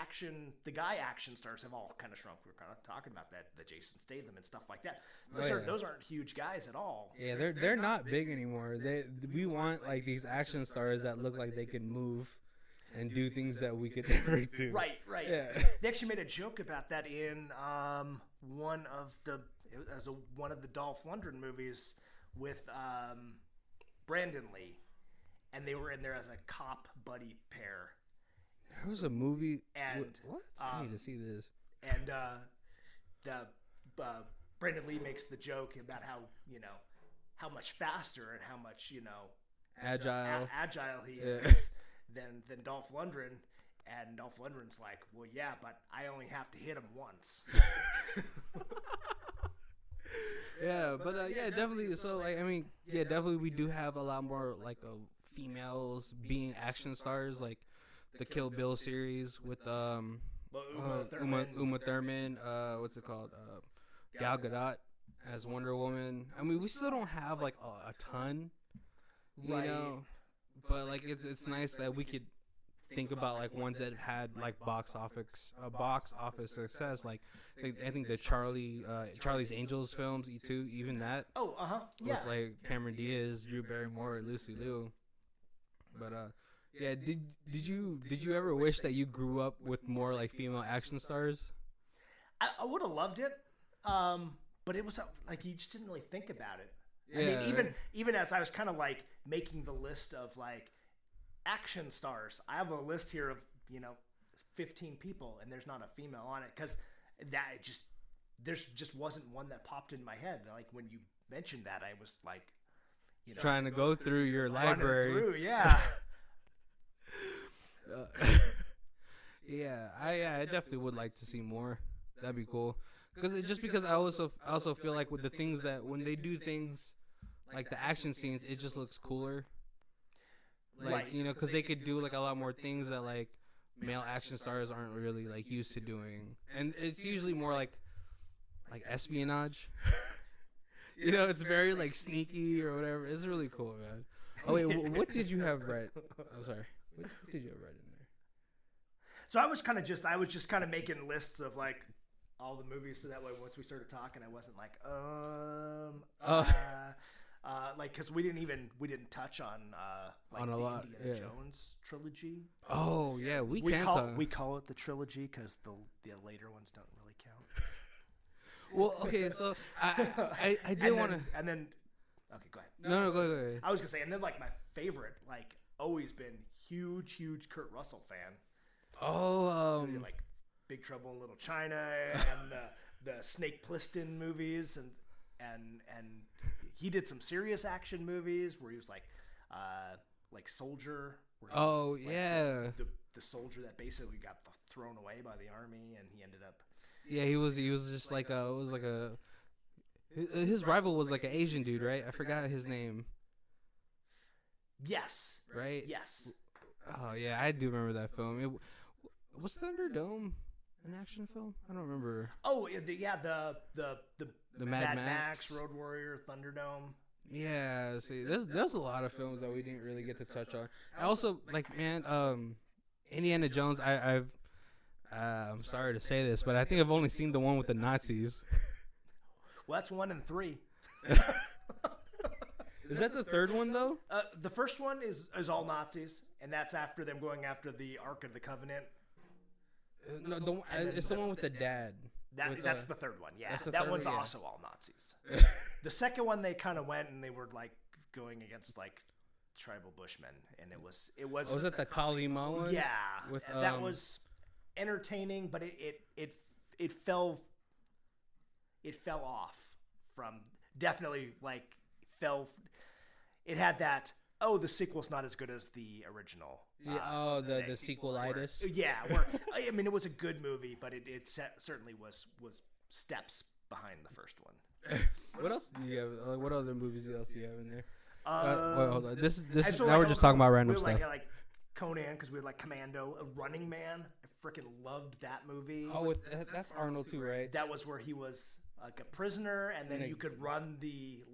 guy action stars have all kind of shrunk. We were kind of talking about that, the Jason Statham and stuff like that. Those aren't huge guys at all. Yeah, they're not big anymore. We want like these action stars that look like they can move and do things that we could never do. Right. Yeah. They actually made a joke about that in one of the Dolph Lundgren movies with Brandon Lee. And they were in there as a cop buddy pair. There was a movie. And what? I need to see this. And Brandon Lee makes the joke about how much faster and how much agile he is than Dolph Lundgren. And Dolph Lundgren's like, well, yeah, but I only have to hit him once. Yeah, but definitely. So like, I mean, definitely we do have a lot more like females being action stars, like the Kill Bill series with Uma Thurman. What's it called? Gal Gadot as Wonder Woman. I mean, we still don't have like a ton, you know, but like it's nice that we could think about like ones that have had like box office success. Like I think the Charlie's Angels films, E2, even that. Oh, yeah. With like Cameron Diaz, Drew Barrymore, Lucy Liu. But did you ever wish that you grew up with more like female action stars? I would have loved it, but it was like you just didn't really think about it. Yeah, I mean, even as I was kind of like making the list of like action stars, I have a list here of 15 people, and there's not a female on it because there just wasn't one that popped in my head. Like when you mentioned that, I was like, trying to go through your library. Through, yeah. Yeah, I definitely would like to see more. That'd be cool. Because I also feel like with the things that when they do things like the action scenes, it just looks cooler. Like, because they could do like a lot more things that like male action stars aren't really like used to doing, and it's usually more like espionage. It's very like sneaky or whatever. It's really cool, man. Oh wait, what did you have right? I'm sorry. What did you have right in there? So I was just kind of making lists of like all the movies, so that way once we started talking, I wasn't like, like, because we didn't touch on like on the lot, Indiana Jones trilogy. Oh yeah, we call it the trilogy because the later ones don't really count. Well, okay, so I did want to, and then okay, go ahead. No, go ahead. I was gonna say, and then like my favorite, like always been huge Kurt Russell fan. Oh, like Big Trouble in Little China and the Snake Plissken movies, and he did some serious action movies where he was like Soldier. Where he was, yeah, the soldier that basically got thrown away by the army, and he ended up. Yeah, he was just like his rival was like an Asian dude, right? I forgot his name. Yes. Right. Yes. Oh yeah, I do remember that film. Was Thunderdome an action film? I don't remember. Oh the Mad Max, Road Warrior, Thunderdome. Yeah, see, there's a lot of films that we didn't really get to touch on. I also like, man, Indiana Jones. I'm sorry to say this, but I think I've only seen the one with the Nazis. Well, that's 1 and 3. Is that the third one though? The first one is all Nazis, and that's after them going after the Ark of the Covenant. No, it's the one with the dad. That's the third one. Yeah, that one's also all Nazis. The second one, they kind of went and they were like going against like tribal Bushmen, and it was. Was it the Kalima one? Yeah, that was entertaining, but it fell off from definitely like fell. It had that. Oh, the sequel's not as good as the original. Yeah. The sequelitis. I mean, it was a good movie, but it certainly was steps behind the first one. What else do you have? What other movies else do you have in there? Wait, hold on. This so now we're just talking about random stuff. Like Conan, because we had like Commando, Running Man. I freaking loved that movie. Oh, that's Arnold too, right? That was where he was like a prisoner, and then you could run the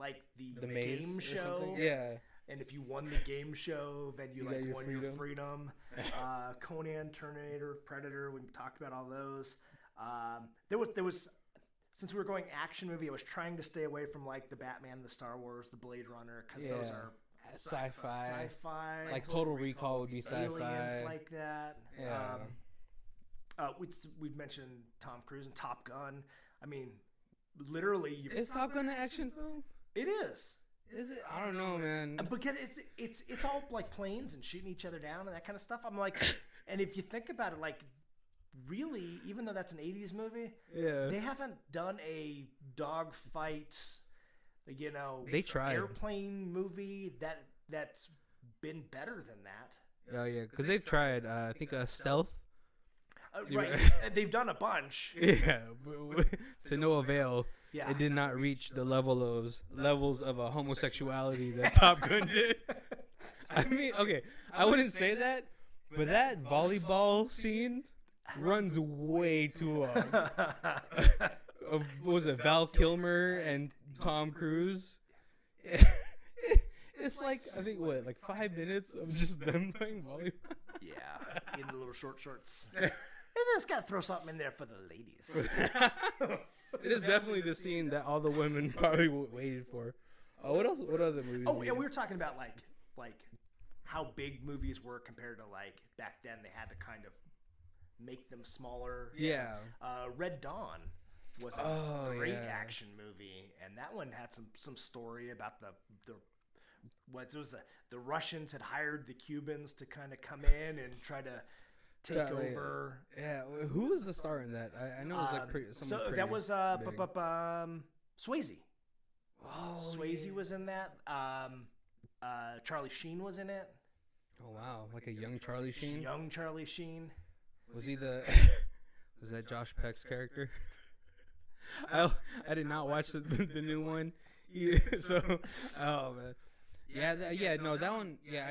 game show. Yeah. And if you won the game show, then you like won your freedom. Conan, Terminator, Predator. We talked about all those. There was since we were going action movie, I was trying to stay away from like the Batman, the Star Wars, the Blade Runner, because those are sci-fi. Sci-fi. Like Total Recall would be sci-fi. Aliens like that. Yeah. We'd mentioned Tom Cruise and Top Gun. I mean, literally. Is Top Gun an action film? It is. Is it? I don't know, man. Because it's all like planes and shooting each other down and that kind of stuff. I'm like, and if you think about it, like, really, even though that's an 80s movie, they haven't done a dogfight, they tried airplane movie that's been better than that. Oh yeah, because they've tried. I think Stealth. Right, they've done a bunch. Yeah, to no avail. Yeah. It did not reach the levels of a homosexuality that Top Gun did. I mean, okay, I wouldn't say that, but that volleyball scene runs way too long. What was it, Val Kilmer and Tom Cruise? It's like, I think, like 5 minutes of just them playing volleyball? Yeah, in the little short shorts. And just got to throw something in there for the ladies. It is definitely the scene that all the women probably waited for. What else? What other movies? Oh, and we were talking about like how big movies were compared to like back then. They had to kind of make them smaller. Yeah. Red Dawn was a great action movie, and that one had some story about the Russians had hired the Cubans to kind of come in and try to take over. Yeah, who was the star in that? I know it was like pretty. So that was Swayze. Swayze was in that. Charlie Sheen was in it. Oh wow, like a young Charlie Sheen. Young Charlie Sheen. Was he the? Was that Josh Peck's character? I did not watch the new one. So, oh man, no, that one. Yeah,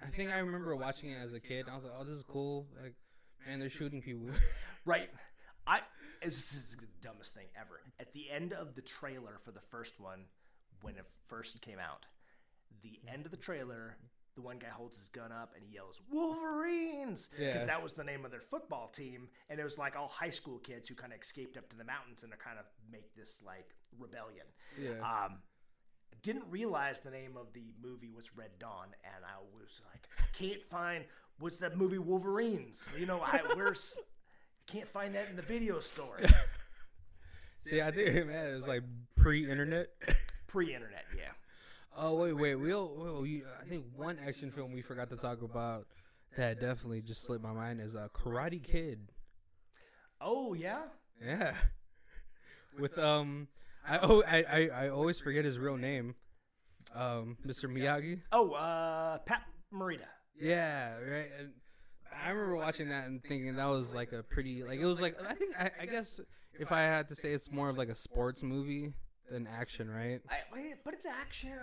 I think I remember watching it as a kid. I was like, oh, this is cool. Like, man, they're shooting people. Right. This is the dumbest thing ever. At the end of the trailer for the first one, when it first came out, the end of the trailer, the one guy holds his gun up and he yells, "Wolverines!" Because that was the name of their football team. And it was like all high school kids who kind of escaped up to the mountains and to kind of make this like rebellion. Yeah. Didn't realize the name of the movie was Red Dawn. And I was like, can't find, what's that movie Wolverines? You know, can't find that in the video store. See, I think, man, it was like pre-internet. Pre-internet, yeah. Oh wait. I think one action film we forgot to talk about that definitely just slipped my mind is Karate Kid. Oh yeah. Yeah. With I always forget his real name. Mr. Miyagi. Oh, Pat Morita. Yeah, right. And I remember watching that and thinking that was like a pretty, like, it was like, I guess if I had to say, it's more of like a sports movie than action, right? But it's action.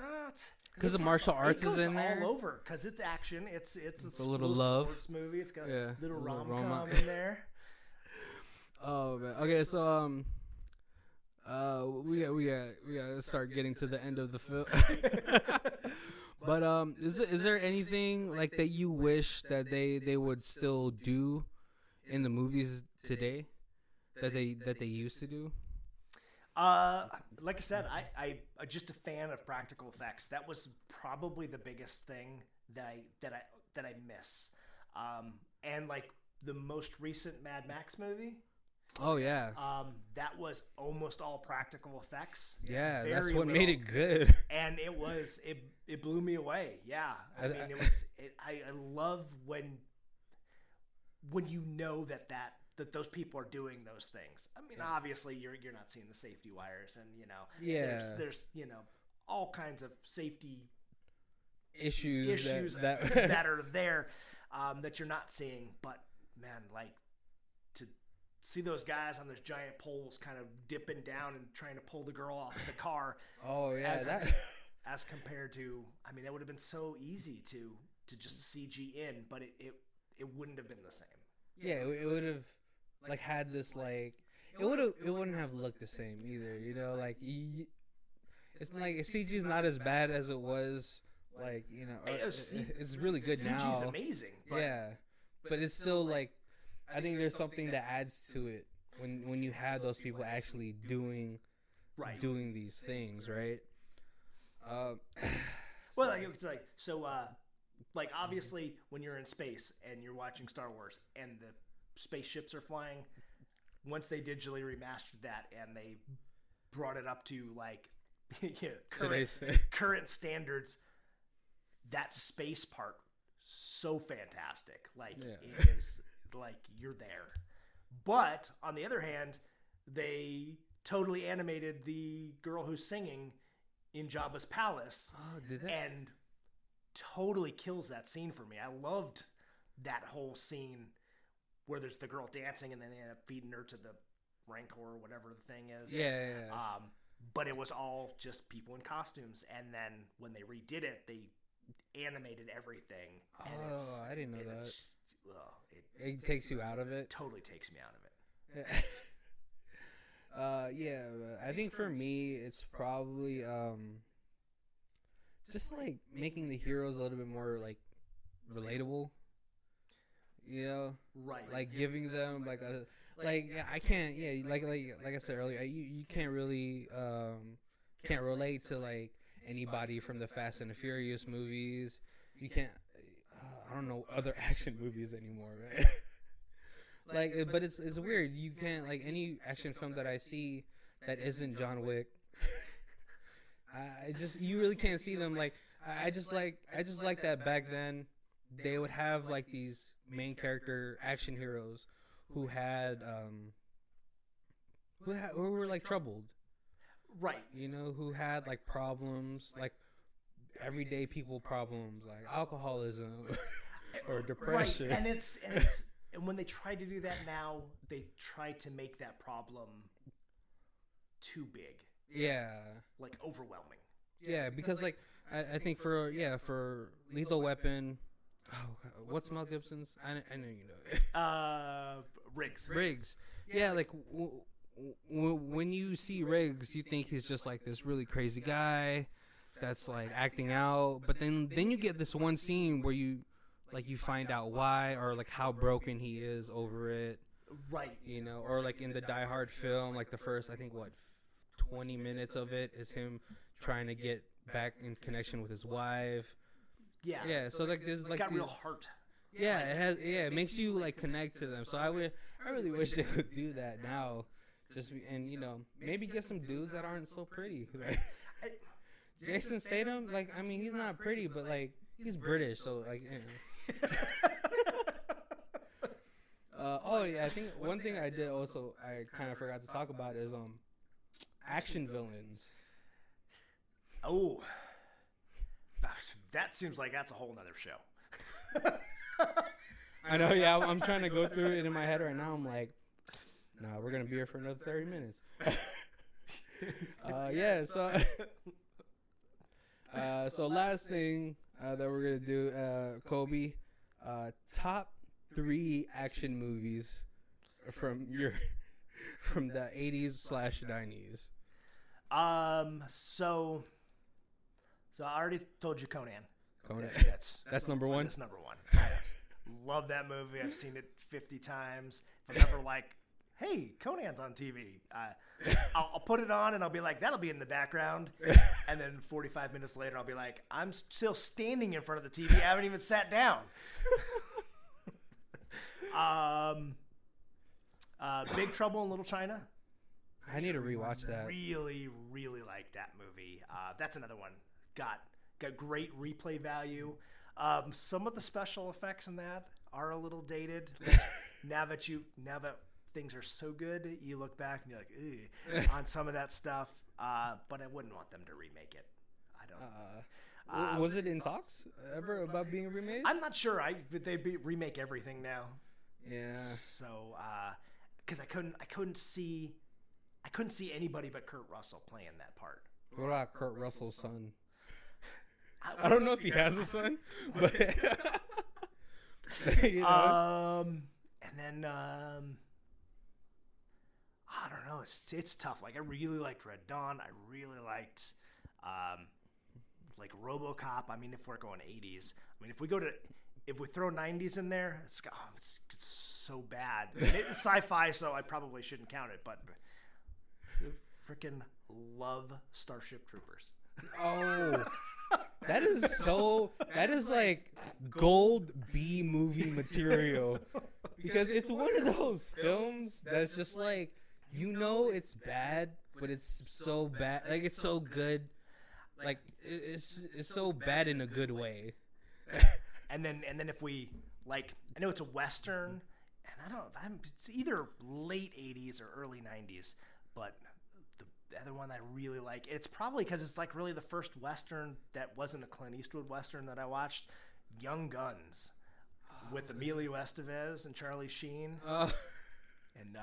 Because the martial arts is in there. All over. Because it's action. It's a little love sports movie. It's got a little rom-com in there. Oh man. Okay, so we gotta start getting to the end of the film. But is there anything like that you wish that they would still do in the movies today that they used to do? Like I said, I'm just a fan of practical effects. That was probably the biggest thing that I miss. And like the most recent Mad Max movie. Oh yeah. That was almost all practical effects. Yeah, that's what made it good. And it blew me away. Yeah, I mean I love when you know that those people are doing those things. I mean, obviously you're not seeing the safety wires, and you know, there's you know all kinds of safety issues that are there that you're not seeing. But man, like to see those guys on those giant poles kind of dipping down and trying to pull the girl off the car. Oh yeah, as compared to, I mean, that would have been so easy to just CG in, but it wouldn't have been the same. Yeah, it would have like had this like it wouldn't have looked the same either. You know, like it's like CG is not as bad as it was. Like, you know, it's really good now. CG's amazing. But it's still like, I think there's something that adds to it when you have those people actually doing these things, right? Well, like, it's like so. Like obviously, when you're in space and you're watching Star Wars and the spaceships are flying, once they digitally remastered that and they brought it up to like current standards, that space part so fantastic. Like it is like you're there. But on the other hand, they totally animated the girl who's singing in Jabba's palace. Oh, did they? And totally kills that scene for me. I loved that whole scene where there's the girl dancing and then they end up feeding her to the Rancor or whatever the thing is. Yeah. But it was all just people in costumes, and then when they redid it, they animated everything. And I didn't know that. It takes you out of it. Totally takes me out of it. it. Yeah, I think for me, it's probably just like making the heroes a little bit more like relatable. You know, right? Like giving them like a I can't like I said earlier, you can't really can't relate to like anybody from the Fast and the Furious movies. You can't. I don't know other action movies anymore, right? Like, but it's weird. You can't like any action film that I see that isn't John Wick. You really can't see them. Like I just like that back then they would have like these main character action heroes who who were like troubled. Right. You know, who had like problems, like everyday people problems, like alcoholism or depression. Right. And when they try to do that now, they try to make that problem too big. Yeah. Like overwhelming. Yeah, because like I think for Lethal Weapon, what's Mel Gibson's? I know you know. Riggs. Yeah, like when you see Riggs, you think he's just like this really crazy guy that's like acting out, but then you get this one scene where you find out why, or like how broken he is over it. Right. You know, or like in the Die Hard film, like the first, I think 20 minutes of it is him trying to get back in connection with his wife. Yeah, so like there's it's like got real heart. Yeah, it makes you like connect to them. So I really wish they would do that now. And you know, maybe get some dudes that aren't so pretty. Right? Jason Statham, like, I mean, he's not pretty, but like he's British, so like. You know. Oh yeah, I think one thing I did also I kind of forgot to talk about is action villains. Oh, that seems like that's a whole nother show. I know, yeah. I'm trying to go through it in my head right now. I'm like, nah, we're gonna be here for another 30 minutes. Yeah. So last thing that we're gonna do, Colby, top 3 action movies from the 80s/90s. So I already told you Conan. That's number one. That's number one. I love that movie. I've seen it 50 times. If I'm ever like, hey, Conan's on TV, I'll put it on and I'll be like, that'll be in the background. And then 45 minutes later, I'll be like, I'm still standing in front of the TV. I haven't even sat down. Big Trouble in Little China. I need to rewatch that. Really, really like that movie. That's another one. Got great replay value. Some of the special effects in that are a little dated. now that things are so good, you look back and you're like, on some of that stuff. But I wouldn't want them to remake it. I don't. Was it in talks ever about being remade? I'm not sure. They remake everything now. Yeah. So, because I couldn't see anybody but Kurt Russell playing that part. What about Kurt Russell's son? I don't know if he has a son, but you know. And then I don't know. It's tough. Like I really liked Red Dawn. I really liked like RoboCop. I mean, if we're going 80s, I mean, if we throw 90s in there, it's so bad. It's sci-fi, so I probably shouldn't count it. But freaking love Starship Troopers. Oh. That is like gold B movie material, because it's one of those films that's just like, you know, it's bad, but it's so bad, like it's so good, like it's so bad in a good way. And then if we like, I know it's a Western, and it's either late 80s or early 90s, but the other one I really like, it's probably because it's like really the first Western that wasn't a Clint Eastwood Western that I watched, Young Guns, with Emilio Estevez and Charlie Sheen and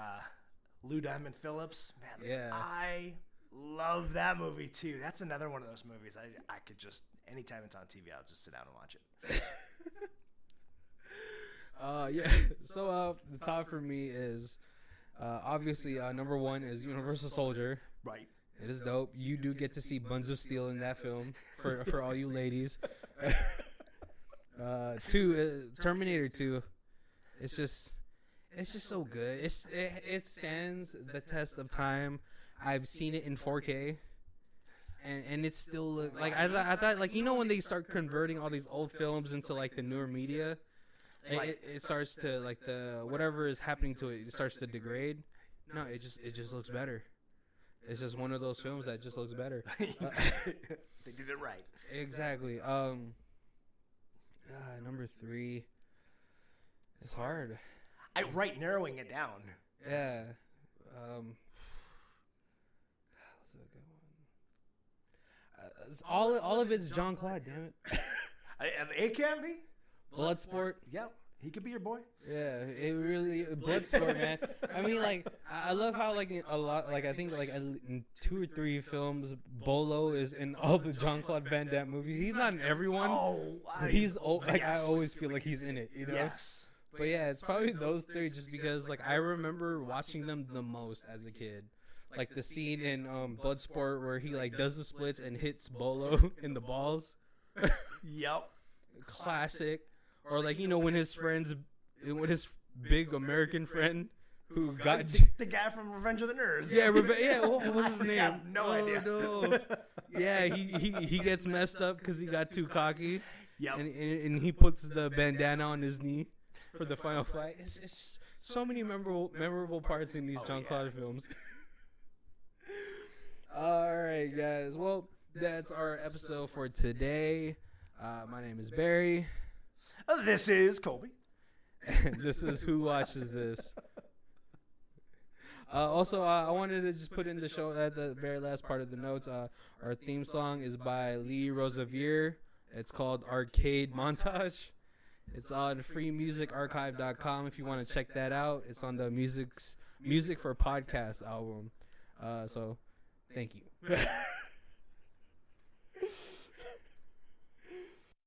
Lou Diamond Phillips. Man, yeah. I love that movie too. That's another one of those movies I could just, anytime it's on TV, I'll just sit down and watch it. Yeah. So the top for me is obviously number 1 is Universal Soldier. Right. It is dope. You do get to see Buns of Steel in that film for all you ladies. 2, Terminator 2. It's just so good. It stands the test of time. I've seen it in 4K, and it's still like I thought like, you know, when they start converting all these old films into like the newer media, it starts to like the whatever is happening to it starts to degrade. No, it just looks better. It's just one of those films that just looks better. They did it right. Exactly. Number 3. It's hard. Narrowing it down. Yeah. What's a good one? All of it's John Claude. Damn it. It can be. Bloodsport. Yep. He could be your boy. Yeah, it really Bloodsport, man. I mean, like, I love how like a lot, like I think like in 2 or 3 films, Bolo is in all the Jean Claude Van Damme movies. He's not in everyone. But he's like I always feel like he's in it. You know. Yes. But yeah, it's probably those 3 just because like I remember watching them the most as a kid. Like the scene in Bloodsport where he like does the splits and hits Bolo in the balls. Yep. Classic. Or like, you know, when his big American friend who got the guy from Revenge of the Nerds. Yeah, what was his name? I have no idea. No. Yeah, he gets messed up because he got too cocky. Yep. And he puts the bandana on his knee for the final fight. It's so many memorable parts in these Jean Claude films. All right, guys. Well, that's our episode for today. My name is Barry. This is Colby. This is Who Watches This. Also, I wanted to just put in the show at the very last part of the notes. Our theme song is by Rosevere. It's called Arcade Montage. It's on freemusicarchive.com if you want to check that out. It's on the Music for Podcast album. So, thank you.